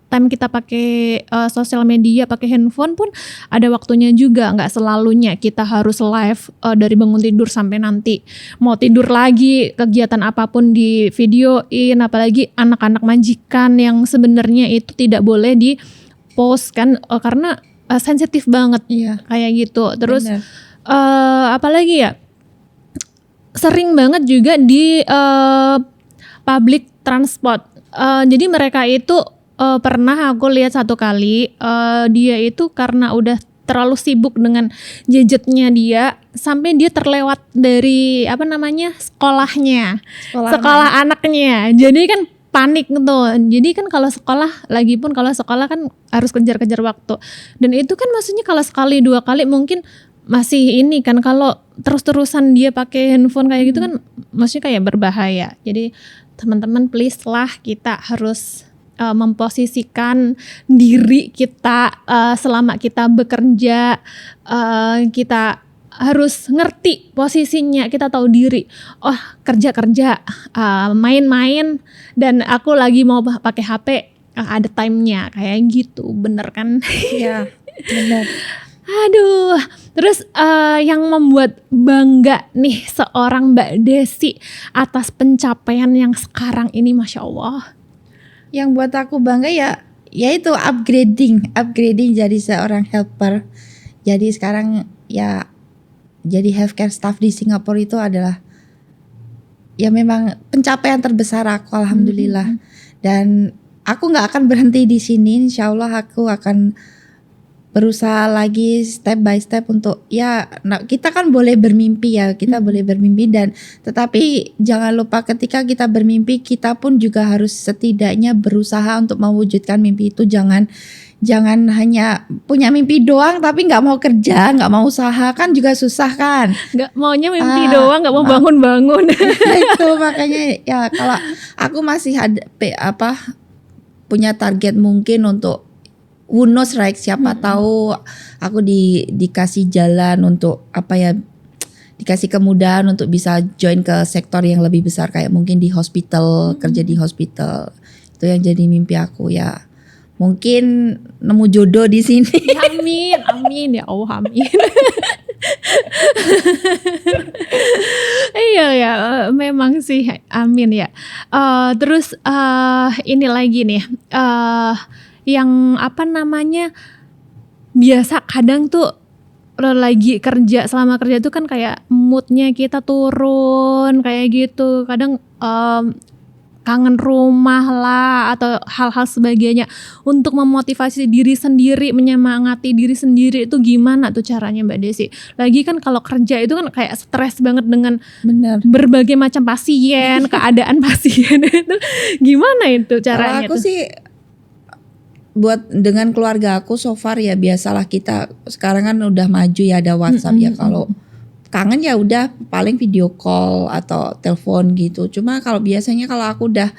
time kita pakai sosial media, pakai handphone pun ada waktunya juga. Nggak selalunya kita harus live dari bangun tidur sampai nanti mau tidur lagi, kegiatan apapun di videoin. Apalagi anak-anak majikan yang sebenarnya itu tidak boleh di post kan, karena sensitif banget kayak gitu. Terus apalagi ya, sering banget juga di public transport. Jadi mereka itu pernah aku lihat satu kali dia itu karena udah terlalu sibuk dengan gadgetnya dia sampai dia terlewat dari sekolahnya, sekolah anaknya. Jadi kan panik tuh. Jadi kan kalau sekolah kan harus kejar-kejar waktu. Dan itu kan maksudnya kalau sekali dua kali mungkin masih ini kan, kalau terus-terusan dia pakai handphone kayak gitu kan maksudnya kayak berbahaya. Jadi teman-teman please lah, kita harus memposisikan diri kita selama kita bekerja, kita harus ngerti posisinya, kita tahu diri. Oh kerja, main-main, dan aku lagi mau pakai HP, ada timenya kayak gitu, bener kan? Iya bener. Aduh, terus yang membuat bangga nih seorang Mbak Desi atas pencapaian yang sekarang ini, Masya Allah. Yang buat aku bangga ya itu upgrading jadi seorang helper. Jadi sekarang ya jadi healthcare staff di Singapura itu adalah ya memang pencapaian terbesar aku, alhamdulillah. Dan aku nggak akan berhenti di sini. Insya Allah aku akan berusaha lagi step by step untuk kita kan boleh bermimpi ya, kita boleh bermimpi, dan tetapi jangan lupa ketika kita bermimpi kita pun juga harus setidaknya berusaha untuk mewujudkan mimpi itu. Jangan hanya punya mimpi doang tapi nggak mau kerja, nggak mau usaha, kan juga susah kan. Nggak maunya mimpi doang, nggak mau bangun-bangun. Itu makanya ya kalau aku masih ada punya target mungkin untuk who knows, right? Siapa tahu aku dikasih jalan untuk dikasih kemudahan untuk bisa join ke sektor yang lebih besar, kayak mungkin di hospital, kerja di hospital. Itu yang jadi mimpi aku ya. Mungkin nemu jodoh di sini. Amin ya Allah, amin. Iya ya, memang sih amin ya. Terus ini lagi nih. Yang biasa kadang tuh lagi kerja, selama kerja tuh kan kayak moodnya kita turun kayak gitu, kadang kangen rumah lah atau hal-hal sebagainya. Untuk memotivasi diri sendiri, menyemangati diri sendiri itu gimana tuh caranya Mbak Desi? Lagi kan kalau kerja itu kan kayak stres banget dengan berbagai macam pasien, keadaan pasien itu gimana itu caranya? Kalau aku sih buat dengan keluarga aku so far ya biasalah, kita sekarang kan udah maju ya, ada WhatsApp ya, kalau kangen ya udah paling video call atau telepon gitu. Cuma kalau biasanya kalau aku udah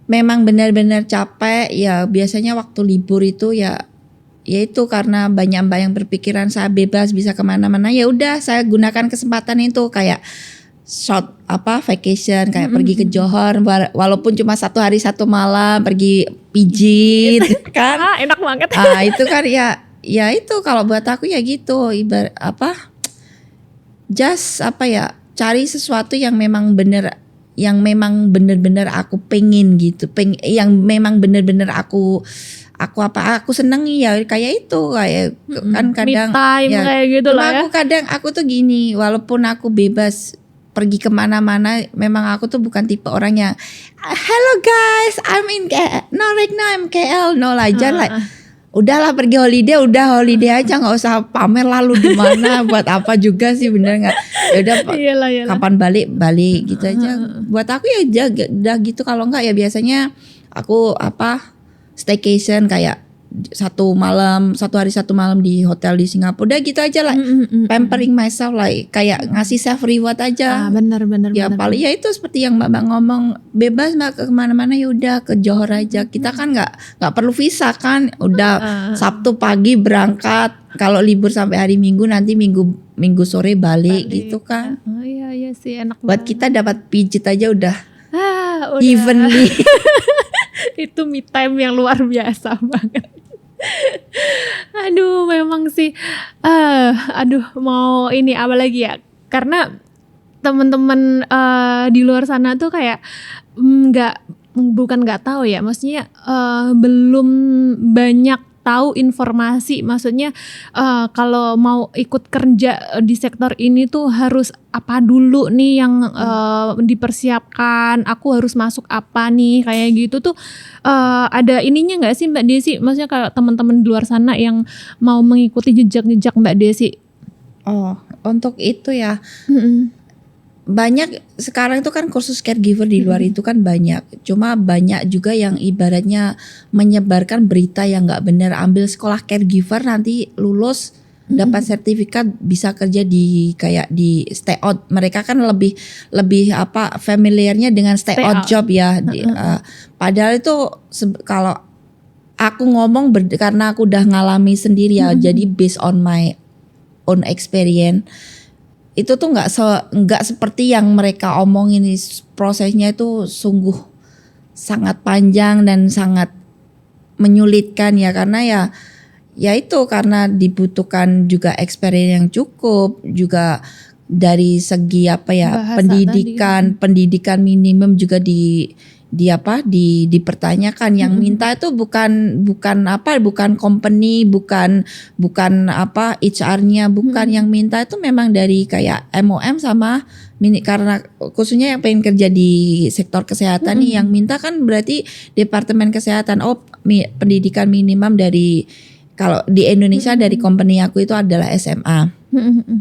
memang benar-benar capek ya biasanya waktu libur itu ya itu karena banyak yang berpikiran saya bebas bisa kemana-mana, ya udah saya gunakan kesempatan itu kayak short vacation, kayak pergi ke Johor walaupun cuma 1 hari 1 malam, pergi pijit kan enak banget. Itu kan ya itu kalau buat aku ya gitu, cari sesuatu yang memang bener-bener aku pengen gitu, yang memang bener-bener aku senengi ya, kayak itu kan kadang me time ya, kayak gitu lah ya. Aku kadang aku tuh gini, walaupun aku bebas pergi kemana-mana, memang aku tuh bukan tipe orang yang hello guys, I'm in KL, no right now I'm KL, no lah, jangan udahlah pergi holiday aja, nggak usah pamer lalu di mana, buat apa juga sih, bener nggak? Ya udah, kapan balik gitu aja. Buat aku ya udah gitu, kalau nggak ya biasanya aku staycation kayak satu hari satu malam di hotel di Singapura, udah gitu aja lah, pampering myself lah, kayak ngasih self reward aja. Benar. Ya paling ya itu seperti yang Mbak ngomong, bebas Mbak ke kemana-mana, ya udah ke Johor aja. Kita kan nggak perlu visa kan, udah Sabtu pagi berangkat, kalau libur sampai hari Minggu, nanti Minggu sore balik gitu kan. Oh iya sih, enak buat banget. kita dapat pijit aja udah Udah. evenly. Itu me time yang luar biasa banget. Aduh, memang sih. Mau ini apa lagi ya? Karena teman-teman di luar sana tuh kayak bukan nggak tahu ya, maksudnya belum banyak tahu informasi. Maksudnya kalau mau ikut kerja di sektor ini tuh harus apa dulu nih yang dipersiapkan, aku harus masuk apa nih, kayak gitu tuh ada ininya nggak sih Mbak Desi? Maksudnya kalau teman-teman di luar sana yang mau mengikuti jejak-jejak Mbak Desi? Oh, untuk itu ya. Banyak sekarang itu kan kursus caregiver di luar itu kan banyak. Cuma banyak juga yang ibaratnya menyebarkan berita yang nggak benar. Ambil sekolah caregiver, nanti lulus dapat sertifikat bisa kerja di kayak di stay out. Mereka kan lebih familiarnya dengan stay out job ya. Padahal itu kalau aku ngomong karena aku udah ngalami sendiri ya. Jadi based on my own experience, itu tuh nggak seperti yang mereka omongin. Prosesnya itu sungguh sangat panjang dan sangat menyulitkan ya, karena ya itu karena dibutuhkan juga experience yang cukup, juga dari segi bahasa pendidikan minimum juga dipertanyakan. Yang minta itu bukan company, bukan HR-nya, bukan. Yang minta itu memang dari kayak MOM sama karena khususnya yang pengen kerja di sektor kesehatan nih, yang minta kan berarti Departemen Kesehatan. Pendidikan minimum dari, kalau di Indonesia dari company aku itu adalah SMA.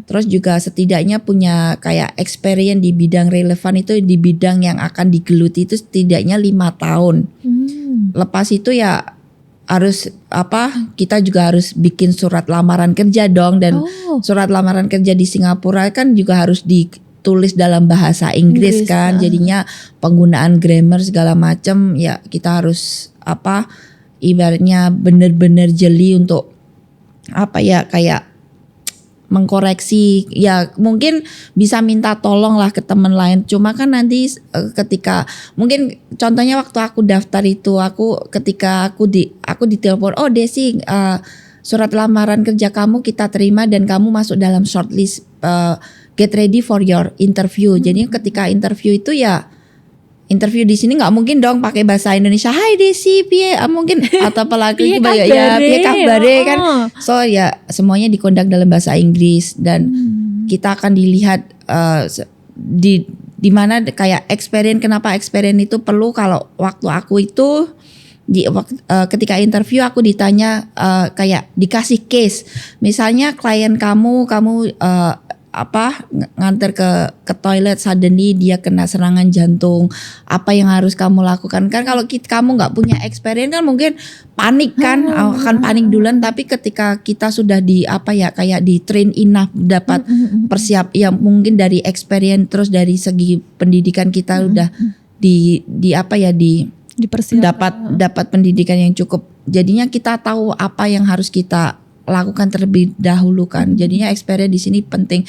Terus juga setidaknya punya kayak experience di bidang relevan, itu di bidang yang akan digeluti itu setidaknya 5 tahun. Lepas itu ya harus kita juga harus bikin surat lamaran kerja dong, dan surat lamaran kerja di Singapura kan juga harus ditulis dalam bahasa Inggris kan. Jadinya penggunaan grammar segala macam ya kita harus ibaratnya bener-bener jeli untuk kayak mengkoreksi. Ya mungkin bisa minta tolong lah ke teman lain. Cuma kan nanti ketika mungkin contohnya waktu aku daftar itu, ketika aku ditelepon, oh Desi, surat lamaran kerja kamu kita terima dan kamu masuk dalam shortlist, get ready for your interview. Jadi ketika interview itu ya, interview di sini nggak mungkin dong pakai bahasa Indonesia. Hai Desi, piye mungkin atau apalagi piye kabare kan. So ya semuanya dikondak dalam bahasa Inggris, dan kita akan dilihat di mana kayak experience. Kenapa experience itu perlu? Kalau waktu aku itu ketika interview aku ditanya kayak dikasih case. Misalnya klien kamu nganter ke toilet, suddenly dia kena serangan jantung, apa yang harus kamu lakukan? Kan kalau kamu nggak punya experience kan mungkin panik kan, akan panik duluan. Tapi ketika kita sudah kayak di train enough, dapat persiap ya, mungkin dari experience, terus dari segi pendidikan kita udah dapat pendidikan yang cukup. Jadinya kita tahu apa yang harus kita lakukan terlebih dahulu kan. Jadinya experience di sini penting.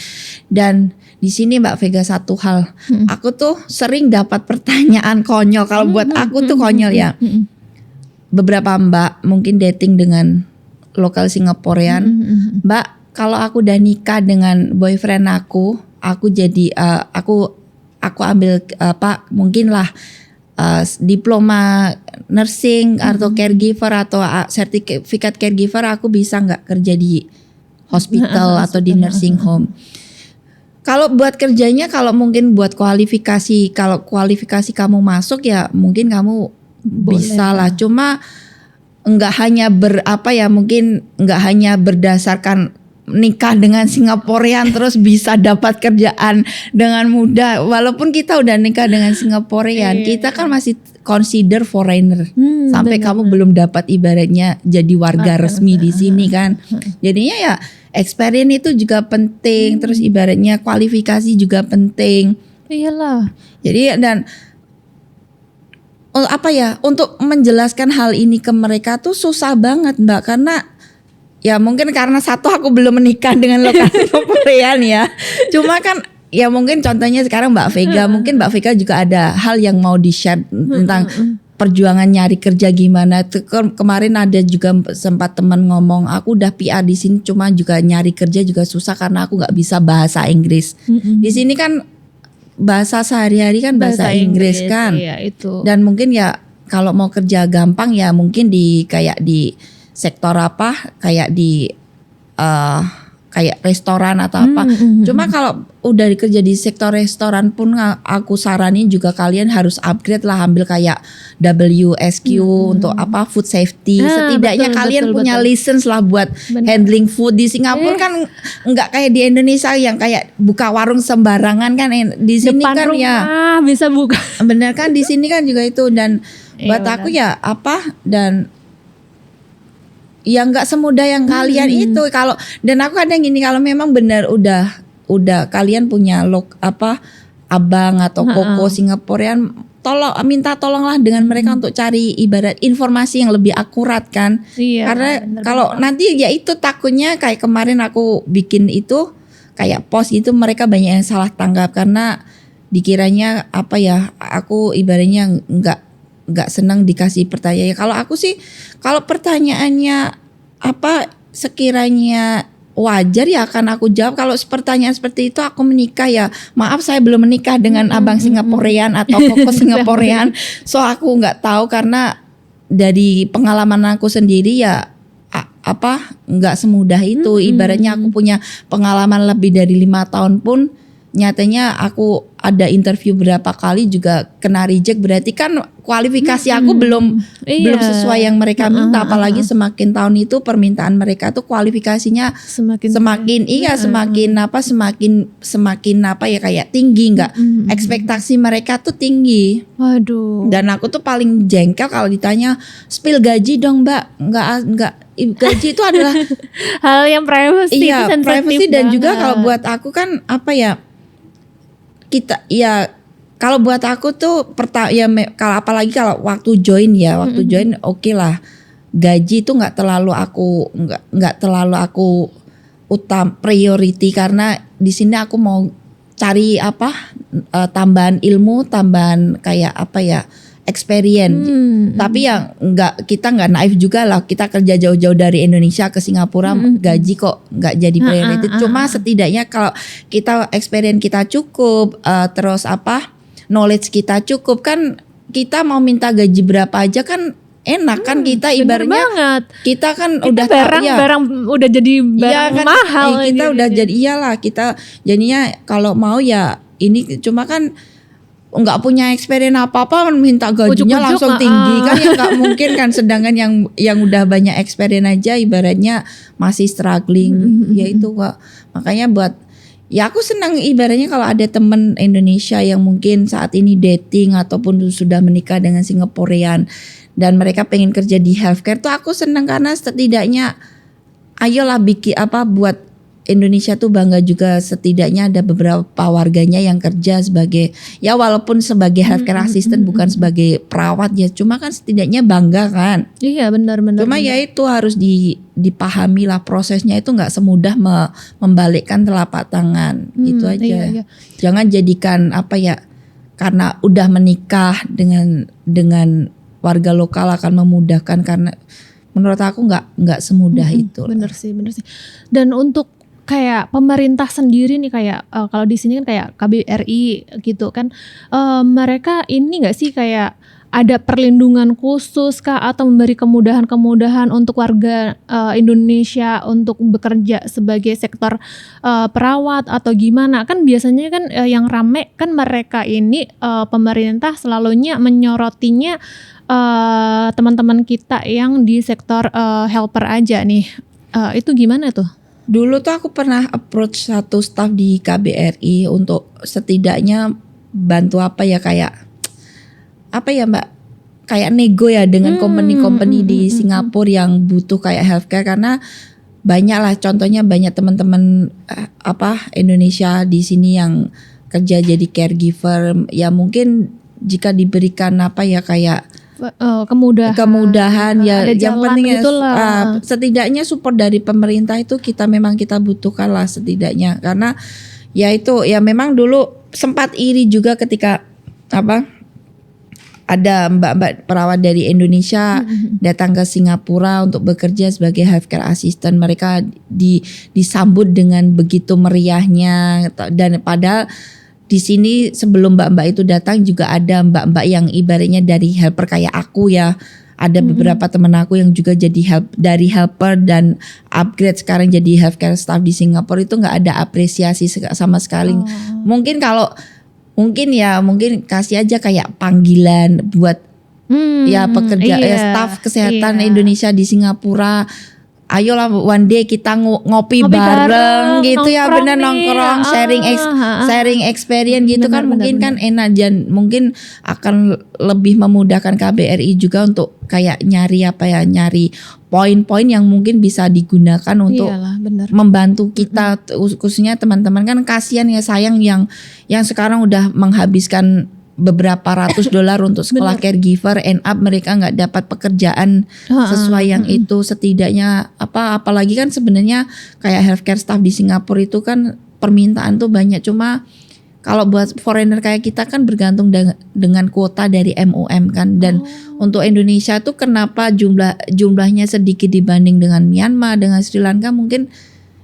Dan di sini Mbak Vega satu hal, aku tuh sering dapat pertanyaan konyol. Kalau buat aku tuh konyol ya. Beberapa Mbak mungkin dating dengan lokal Singaporean, Mbak, kalau aku udah nikah dengan boyfriend aku jadi aku ambil mungkin lah diploma nursing atau caregiver atau sertifikat caregiver, aku bisa nggak kerja di hospital atau di nursing home? Kalau buat kerjanya, kalau mungkin buat kualifikasi, kalau kualifikasi kamu masuk ya mungkin kamu bisa lah. Cuma nggak hanya mungkin nggak hanya berdasarkan nikah dengan Singaporean terus bisa dapat kerjaan dengan mudah. Walaupun kita udah nikah dengan Singaporean, kita kan masih consider foreigner sampai kamu belum dapat ibaratnya jadi warga resmi di sini kan. Jadinya ya experience itu juga penting, terus ibaratnya kualifikasi juga penting. Iyalah. Jadi dan untuk menjelaskan hal ini ke mereka tuh susah banget Mbak, karena ya mungkin karena satu aku belum menikah dengan lokal Singaporean ya. Cuma kan ya mungkin contohnya sekarang Mbak Vega, mungkin Mbak Vega juga ada hal yang mau di-share tentang perjuangan nyari kerja gimana. Kemarin ada juga sempat teman ngomong, aku udah PR di sini cuma juga nyari kerja juga susah karena aku nggak bisa bahasa Inggris. Di sini kan bahasa sehari-hari kan bahasa Inggris kan. Iya, itu. Dan mungkin ya kalau mau kerja gampang ya mungkin kayak di sektor kayak di kayak restoran atau apa. Cuma kalau udah kerja di sektor restoran pun aku saranin juga kalian harus upgrade lah, ambil kayak WSQ untuk food safety. Setidaknya kalian punya license lah buat handling food. Di Singapura kan nggak kayak di Indonesia yang kayak buka warung sembarangan kan. Di sini depan kan rumah ya bisa buka. bener kan, di sini kan juga itu. Dan buat aku ya dan ya nggak semudah yang kalian itu. Kalau dan aku kadang gini, kalau memang benar udah kalian punya abang atau koko Singaporean, minta tolonglah dengan mereka untuk cari ibarat informasi yang lebih akurat kan. Karena kalau nanti ya itu takutnya kayak kemarin aku bikin itu kayak post itu, mereka banyak yang salah tanggap karena dikiranya aku ibaratnya nggak senang dikasih pertanyaan. Kalau aku sih, kalau pertanyaannya sekiranya wajar ya akan aku jawab. Kalau pertanyaan seperti itu, aku menikah ya maaf saya belum menikah dengan abang Singaporean atau koko Singaporean, so aku nggak tahu. Karena dari pengalaman aku sendiri ya nggak semudah itu. Ibaratnya aku punya pengalaman lebih dari 5 tahun pun nyatanya aku ada interview berapa kali juga kena reject. Berarti kan kualifikasi aku belum sesuai yang mereka minta. Apalagi semakin tahun itu permintaan mereka tuh kualifikasinya semakin kayak tinggi, nggak ekspektasi mereka tuh tinggi. Waduh. Dan aku tuh paling jengkel kalau ditanya spill gaji dong Mbak. Nggak gaji itu adalah hal yang privacy. Iya, privacy. Dan juga kalau buat aku kan kita ya, kalau buat aku tuh kalau apalagi kalau waktu join oke lah, gaji itu nggak terlalu aku priority, karena di sini aku mau cari tambahan ilmu, tambahan kayak experience. Tapi yang kita nggak naif juga lah, kita kerja jauh-jauh dari Indonesia ke Singapura, gaji kok nggak jadi priority. Cuma setidaknya kalau kita experience kita cukup, terus knowledge kita cukup, kan kita mau minta gaji berapa aja kan enak kan. Kita ibaratnya kita kan udah barang udah jadi barang kan, mahal. Kita udah jadi kita jadinya kalau mau ya ini. Cuma kan nggak punya experience apa-apa minta gajinya langsung tinggi kan ya nggak mungkin kan. Sedangkan yang udah banyak experience aja ibaratnya masih struggling. Ya itu kok, makanya aku senang ibaratnya kalau ada temen Indonesia yang mungkin saat ini dating ataupun sudah menikah dengan Singaporean dan mereka pengen kerja di healthcare tuh aku senang, karena setidaknya ayolah bikin buat Indonesia tuh bangga juga, setidaknya ada beberapa warganya yang kerja sebagai walaupun sebagai healthcare assistant bukan sebagai perawat ya, cuma kan setidaknya bangga kan. Iya benar. Cuma ya itu harus dipahami lah, prosesnya itu nggak semudah membalikkan telapak tangan. Itu aja. Iya. Jangan jadikan karena udah menikah dengan warga lokal akan memudahkan, karena menurut aku nggak semudah itu. Bener sih. Dan untuk kayak pemerintah sendiri nih, kayak kalau di sini kan kayak KBRI gitu kan, mereka ini nggak sih kayak ada perlindungan khusus kah atau memberi kemudahan-kemudahan untuk warga Indonesia untuk bekerja sebagai sektor perawat atau gimana? Kan biasanya kan yang rame kan mereka ini pemerintah selalunya menyorotinya teman-teman kita yang di sektor helper aja nih. Itu gimana tuh? Dulu tuh aku pernah approach satu staff di KBRI untuk setidaknya bantu Mbak, kayak nego ya dengan company-company di Singapura yang butuh kayak healthcare, karena banyak lah, contohnya banyak teman-teman Indonesia di sini yang kerja jadi caregiver ya, mungkin jika diberikan kayak kemudahan ya, yang penting setidaknya support dari pemerintah itu kita butuhkan lah setidaknya, karena ya itu ya memang dulu sempat iri juga ketika ada mbak-mbak perawat dari Indonesia datang ke Singapura untuk bekerja sebagai healthcare assistant. Mereka disambut dengan begitu meriahnya, dan padahal di sini sebelum mbak-mbak itu datang juga ada mbak-mbak yang ibaratnya dari helper kayak aku ya. Ada beberapa teman aku yang juga jadi dari helper dan upgrade sekarang jadi healthcare staff di Singapura, itu nggak ada apresiasi sama sekali. Mungkin kasih aja kayak panggilan buat pekerja staff kesehatan Indonesia di Singapura. Ayolah one day kita ngopi bareng gitu ya, bener nongkrong, sharing experience gitu kan, mungkin kan enak, dan mungkin akan lebih memudahkan KBRI juga untuk kayak nyari poin-poin yang mungkin bisa digunakan untuk membantu kita, khususnya teman-teman kan kasihan ya, sayang yang sekarang udah menghabiskan beberapa ratus dolar untuk sekolah caregiver, end up mereka nggak dapat pekerjaan sesuai yang itu. Setidaknya apalagi kan sebenarnya kayak healthcare staff di Singapura itu kan permintaan tuh banyak, cuma kalau buat foreigner kayak kita kan bergantung dengan kuota dari MUM kan, dan untuk Indonesia tuh kenapa jumlahnya sedikit dibanding dengan Myanmar, dengan Sri Lanka, mungkin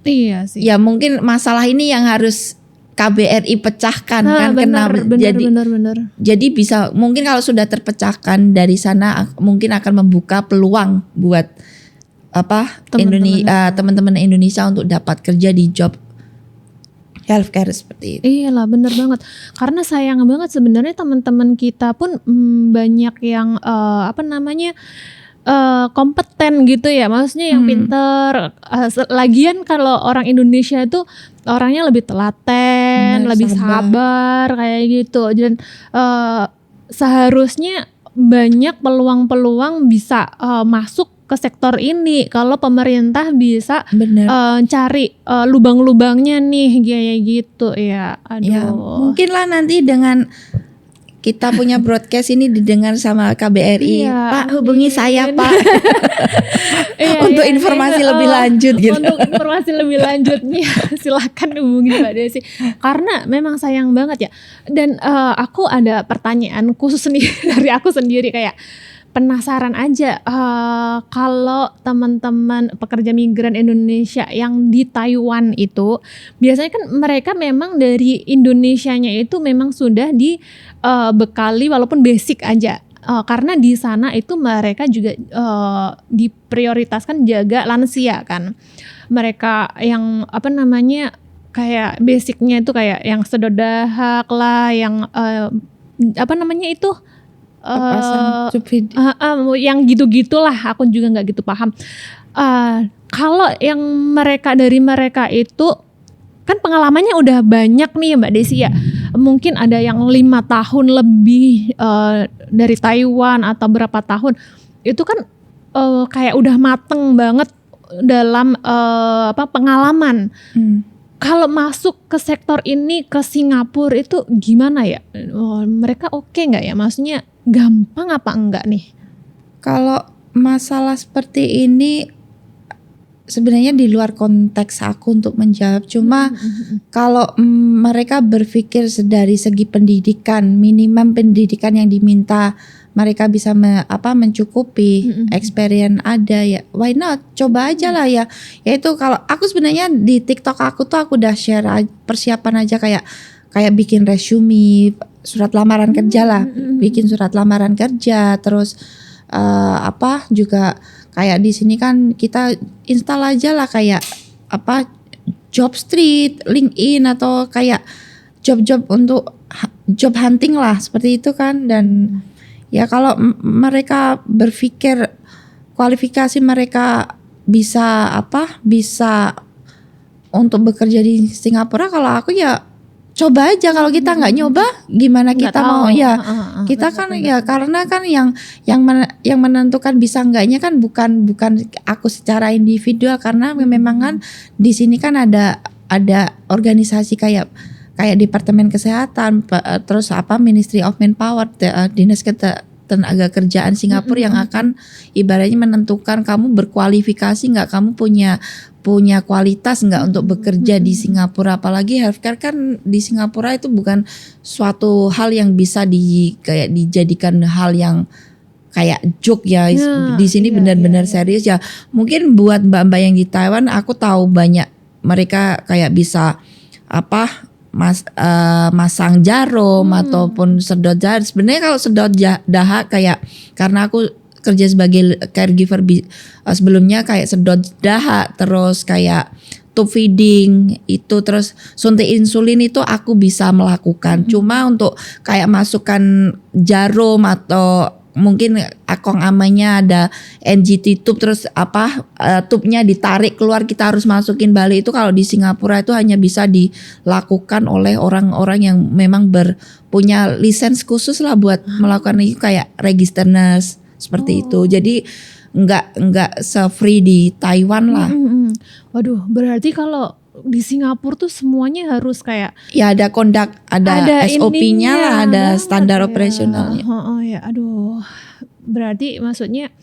iya sih. Ya mungkin masalah ini yang harus KBRI pecahkan kenapa jadi bisa, mungkin kalau sudah terpecahkan dari sana mungkin akan membuka peluang buat teman-teman Indonesia untuk dapat kerja di job healthcare seperti itu. Iyalah, bener banget. Karena sayang banget sebenarnya teman-teman kita pun banyak yang kompeten gitu ya, maksudnya yang pinter. Lagian kalau orang Indonesia itu orangnya lebih telaten, lebih sabar kayak gitu, dan seharusnya banyak peluang-peluang bisa masuk ke sektor ini kalau pemerintah bisa cari lubang-lubangnya nih kayak gitu ya. Ya, mungkin lah nanti dengan kita punya broadcast ini didengar sama KBRI, Pak hubungi saya Pak untuk informasi lebih lanjut gitu. Untuk informasi lebih lanjut nih silakan hubungi Mbak Desi, karena memang sayang banget ya. Dan aku ada pertanyaan khusus nih dari aku sendiri, kayak penasaran aja, kalau teman-teman pekerja migran Indonesia yang di Taiwan itu biasanya kan mereka memang dari Indonesianya itu memang sudah dibekali walaupun basic aja, karena di sana itu mereka juga diprioritaskan jaga lansia kan. Mereka yang kayak basicnya itu kayak yang sedodahak lah, yang yang gitu-gitulah, aku juga nggak gitu paham. Kalau yang dari mereka itu kan pengalamannya udah banyak nih Mbak Desi ya, mungkin ada yang 5 tahun lebih dari Taiwan atau berapa tahun, itu kan kayak udah mateng banget dalam pengalaman. Kalau masuk ke sektor ini ke Singapura itu gimana ya? Mereka oke nggak ya? Maksudnya gampang apa enggak nih? Kalau masalah seperti ini sebenarnya di luar konteks aku untuk menjawab. Cuma kalau mereka berpikir dari segi pendidikan, minimum pendidikan yang diminta mereka bisa mencukupi, experience ada ya, why not, coba aja lah ya. Yaitu kalau aku sebenarnya di TikTok aku udah share persiapan aja, kayak kayak bikin resume, surat lamaran kerja lah, bikin surat lamaran kerja, terus juga kayak di sini kan kita install aja lah kayak Jobstreet, LinkedIn atau kayak job-job untuk job hunting lah seperti itu kan. Dan ya kalau mereka berpikir kualifikasi mereka bisa untuk bekerja di Singapura, kalau aku ya coba aja. Kalau kita nggak nyoba gimana kita mau ya kita kan ya karena kan yang menentukan bisa enggaknya kan bukan aku secara individual, karena memang kan di sini kan ada organisasi kayak Departemen Kesehatan, terus Ministry of Manpower, Dinas Tenaga Kerjaan Singapura yang akan ibaratnya menentukan kamu berkualifikasi nggak, kamu punya kualitas nggak untuk bekerja di Singapura. Apalagi healthcare kan di Singapura itu bukan suatu hal yang bisa dijadikan hal yang kayak joke ya. Di sini benar-benar serius ya. Mungkin buat mbak-mbak yang di Taiwan, aku tahu banyak mereka kayak bisa masang jarum ataupun sedot jarum. Sebenarnya kalau sedot dahak kayak, karena aku kerja sebagai caregiver sebelumnya, kayak sedot dahak, terus kayak tube feeding itu, terus suntik insulin itu aku bisa melakukan. Cuma untuk kayak masukkan jarum atau mungkin akong amanya ada NGT tube, terus tubnya ditarik keluar kita harus masukin balik, itu kalau di Singapura itu hanya bisa dilakukan oleh orang-orang yang memang punya lisens khusus lah buat melakukan itu, kayak register nurse seperti itu. Jadi nggak se-free di Taiwan lah. Waduh, berarti kalau di Singapura tuh semuanya harus kayak ya ada conduct, ada SOP-nya lah, ada standar operasionalnya. Ya, aduh. Berarti maksudnya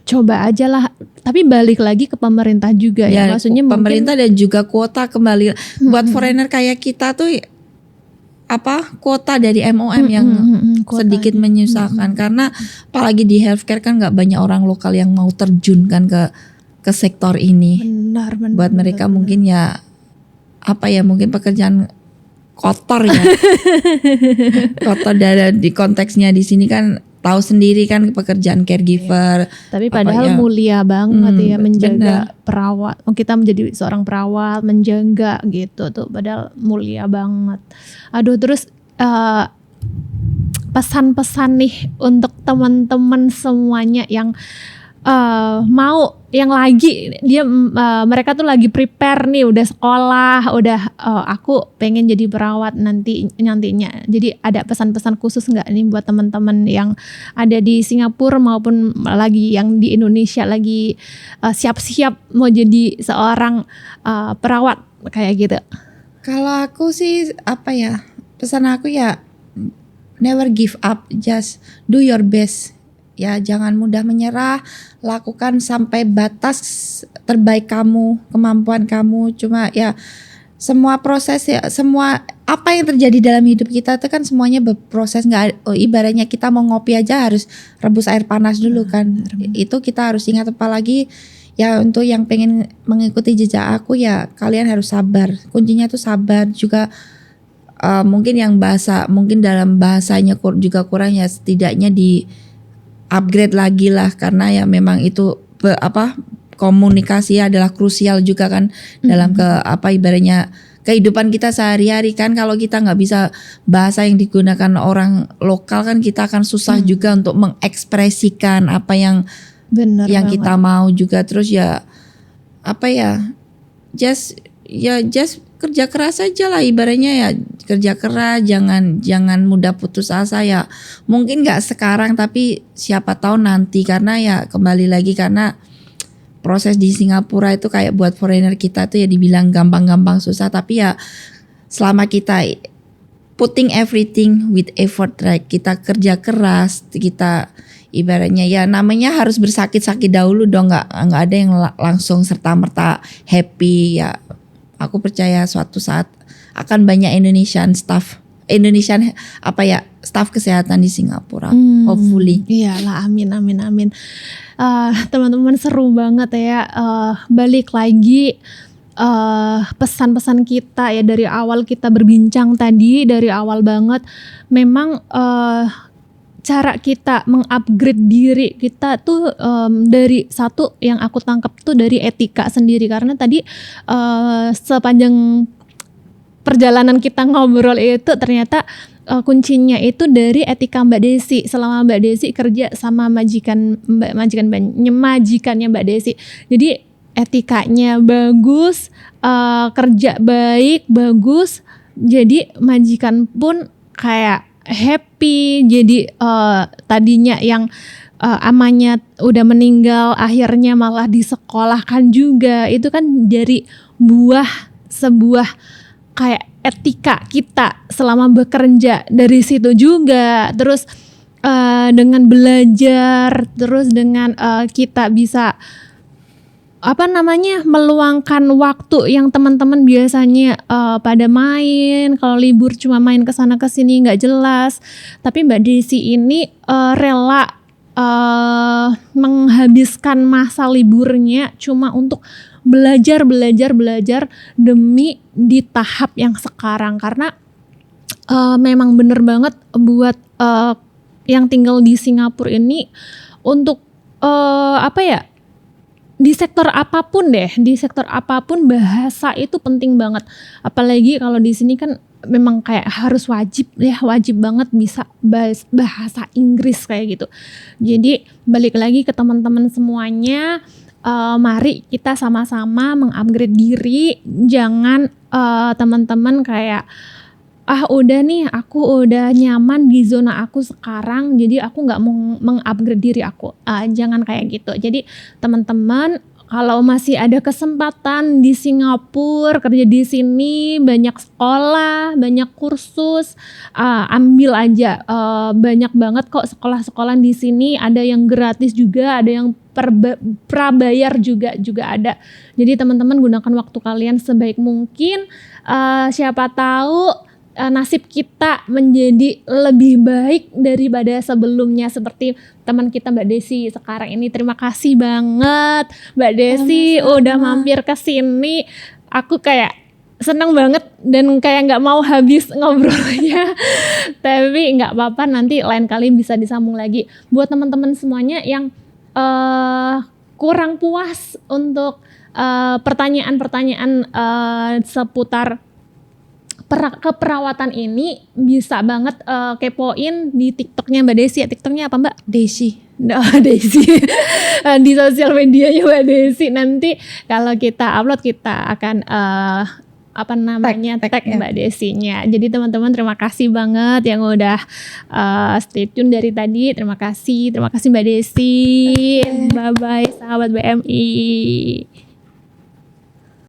coba aja lah, tapi balik lagi ke pemerintah juga ya. Maksudnya pemerintah dan juga kuota kembali buat foreigner kayak kita tuh kuota dari MOM yang sedikit menyusahkan, karena apalagi di healthcare kan nggak banyak orang lokal yang mau terjun kan ke sektor ini. Benar. Buat mereka mungkin ya mungkin pekerjaan kotor ya. Kotor di konteksnya di sini kan tahu sendiri kan pekerjaan caregiver. Tapi padahal mulia banget ya menjaga perawat. Kita menjadi seorang perawat, menjaga gitu tuh, padahal mulia banget. Aduh, terus pesan-pesan nih untuk teman-teman semuanya yang mau, yang lagi mereka tuh lagi prepare nih, udah sekolah, aku pengen jadi perawat nantinya. Jadi ada pesan-pesan khusus nggak nih buat teman-teman yang ada di Singapura maupun lagi yang di Indonesia lagi siap-siap mau jadi seorang perawat kayak gitu? Kalau aku sih pesan aku ya never give up, just do your best. Ya jangan mudah menyerah, lakukan sampai batas terbaik kamu, kemampuan kamu. Cuma ya semua proses ya, semua apa yang terjadi dalam hidup kita itu kan semuanya berproses. Ibaratnya kita mau ngopi aja harus rebus air panas dulu kan. Itu kita harus ingat. Apalagi ya untuk yang pengen mengikuti jejak aku, ya kalian harus sabar. Kuncinya tuh sabar juga. Mungkin mungkin dalam bahasanya juga kurang, ya setidaknya di upgrade lagi lah, karena ya memang itu komunikasi adalah krusial juga kan dalam ibaratnya kehidupan kita sehari-hari kan. Kalau kita nggak bisa bahasa yang digunakan orang lokal kan kita akan susah juga untuk mengekspresikan apa yang kita mau juga. Terus ya just kerja keras aja lah, ibaratnya ya kerja keras, jangan mudah putus asa ya. Mungkin nggak sekarang tapi siapa tahu nanti, karena ya kembali lagi karena proses di Singapura itu kayak buat foreigner kita tuh ya dibilang gampang-gampang susah, tapi ya selama kita putting everything with effort, right? Kita kerja keras, kita ibaratnya ya namanya harus bersakit-sakit dahulu dong, nggak ada yang langsung serta-merta happy ya. Aku percaya suatu saat akan banyak staff kesehatan di Singapura, hopefully. Iyalah, amin. Teman-teman seru banget ya. Balik lagi pesan-pesan kita ya dari awal kita berbincang tadi, dari awal banget memang cara kita mengupgrade diri kita tuh dari satu yang aku tangkap tuh dari etika sendiri, karena tadi sepanjang perjalanan kita ngobrol itu ternyata kuncinya itu dari etika Mbak Desi selama Mbak Desi kerja sama majikannya Mbak Desi. Jadi etikanya bagus, kerja baik, bagus. Jadi majikan pun kayak happy. Jadi tadinya yang amanya udah meninggal akhirnya malah disekolahkan juga. Itu kan dari sebuah kayak etika kita selama bekerja dari situ juga. Terus dengan belajar, terus dengan kita bisa meluangkan waktu yang teman-teman biasanya pada main, kalau libur cuma main kesana kesini nggak jelas, tapi Mbak Desi ini rela menghabiskan masa liburnya cuma untuk belajar demi di tahap yang sekarang, karena memang bener banget buat yang tinggal di Singapura ini untuk di sektor apapun bahasa itu penting banget. Apalagi kalau di sini kan memang kayak harus wajib banget bisa bahasa Inggris kayak gitu. Jadi balik lagi ke teman-teman semuanya, mari kita sama-sama mengupgrade diri. Jangan teman-teman kayak udah nih aku udah nyaman di zona aku sekarang, jadi aku nggak mau mengupgrade diri aku. Jangan kayak gitu. Jadi teman-teman, kalau masih ada kesempatan di Singapura kerja di sini, banyak sekolah, banyak kursus, ambil aja. Banyak banget kok sekolah-sekolah di sini, ada yang gratis juga, ada yang prabayar juga ada. Jadi teman-teman gunakan waktu kalian sebaik mungkin. Siapa tahu nasib kita menjadi lebih baik daripada sebelumnya, seperti teman kita Mbak Desi sekarang ini. Terima kasih banget Mbak Desi udah mampir ke sini. Aku kayak seneng banget dan kayak nggak mau habis ngobrolnya. Tapi nggak apa-apa, nanti lain kali bisa disambung lagi. Buat teman-teman semuanya yang kurang puas untuk pertanyaan-pertanyaan seputar keperawatan ini, bisa banget kepoin di TikToknya Mbak Desi. TikToknya apa Mbak? Desi. Desi. Di sosial medianya Mbak Desi. Nanti kalau kita upload kita akan tag Mbak Desinya. Jadi teman-teman terima kasih banget yang udah stay tune dari tadi. Terima kasih Mbak Desi. Bye bye sahabat BMI.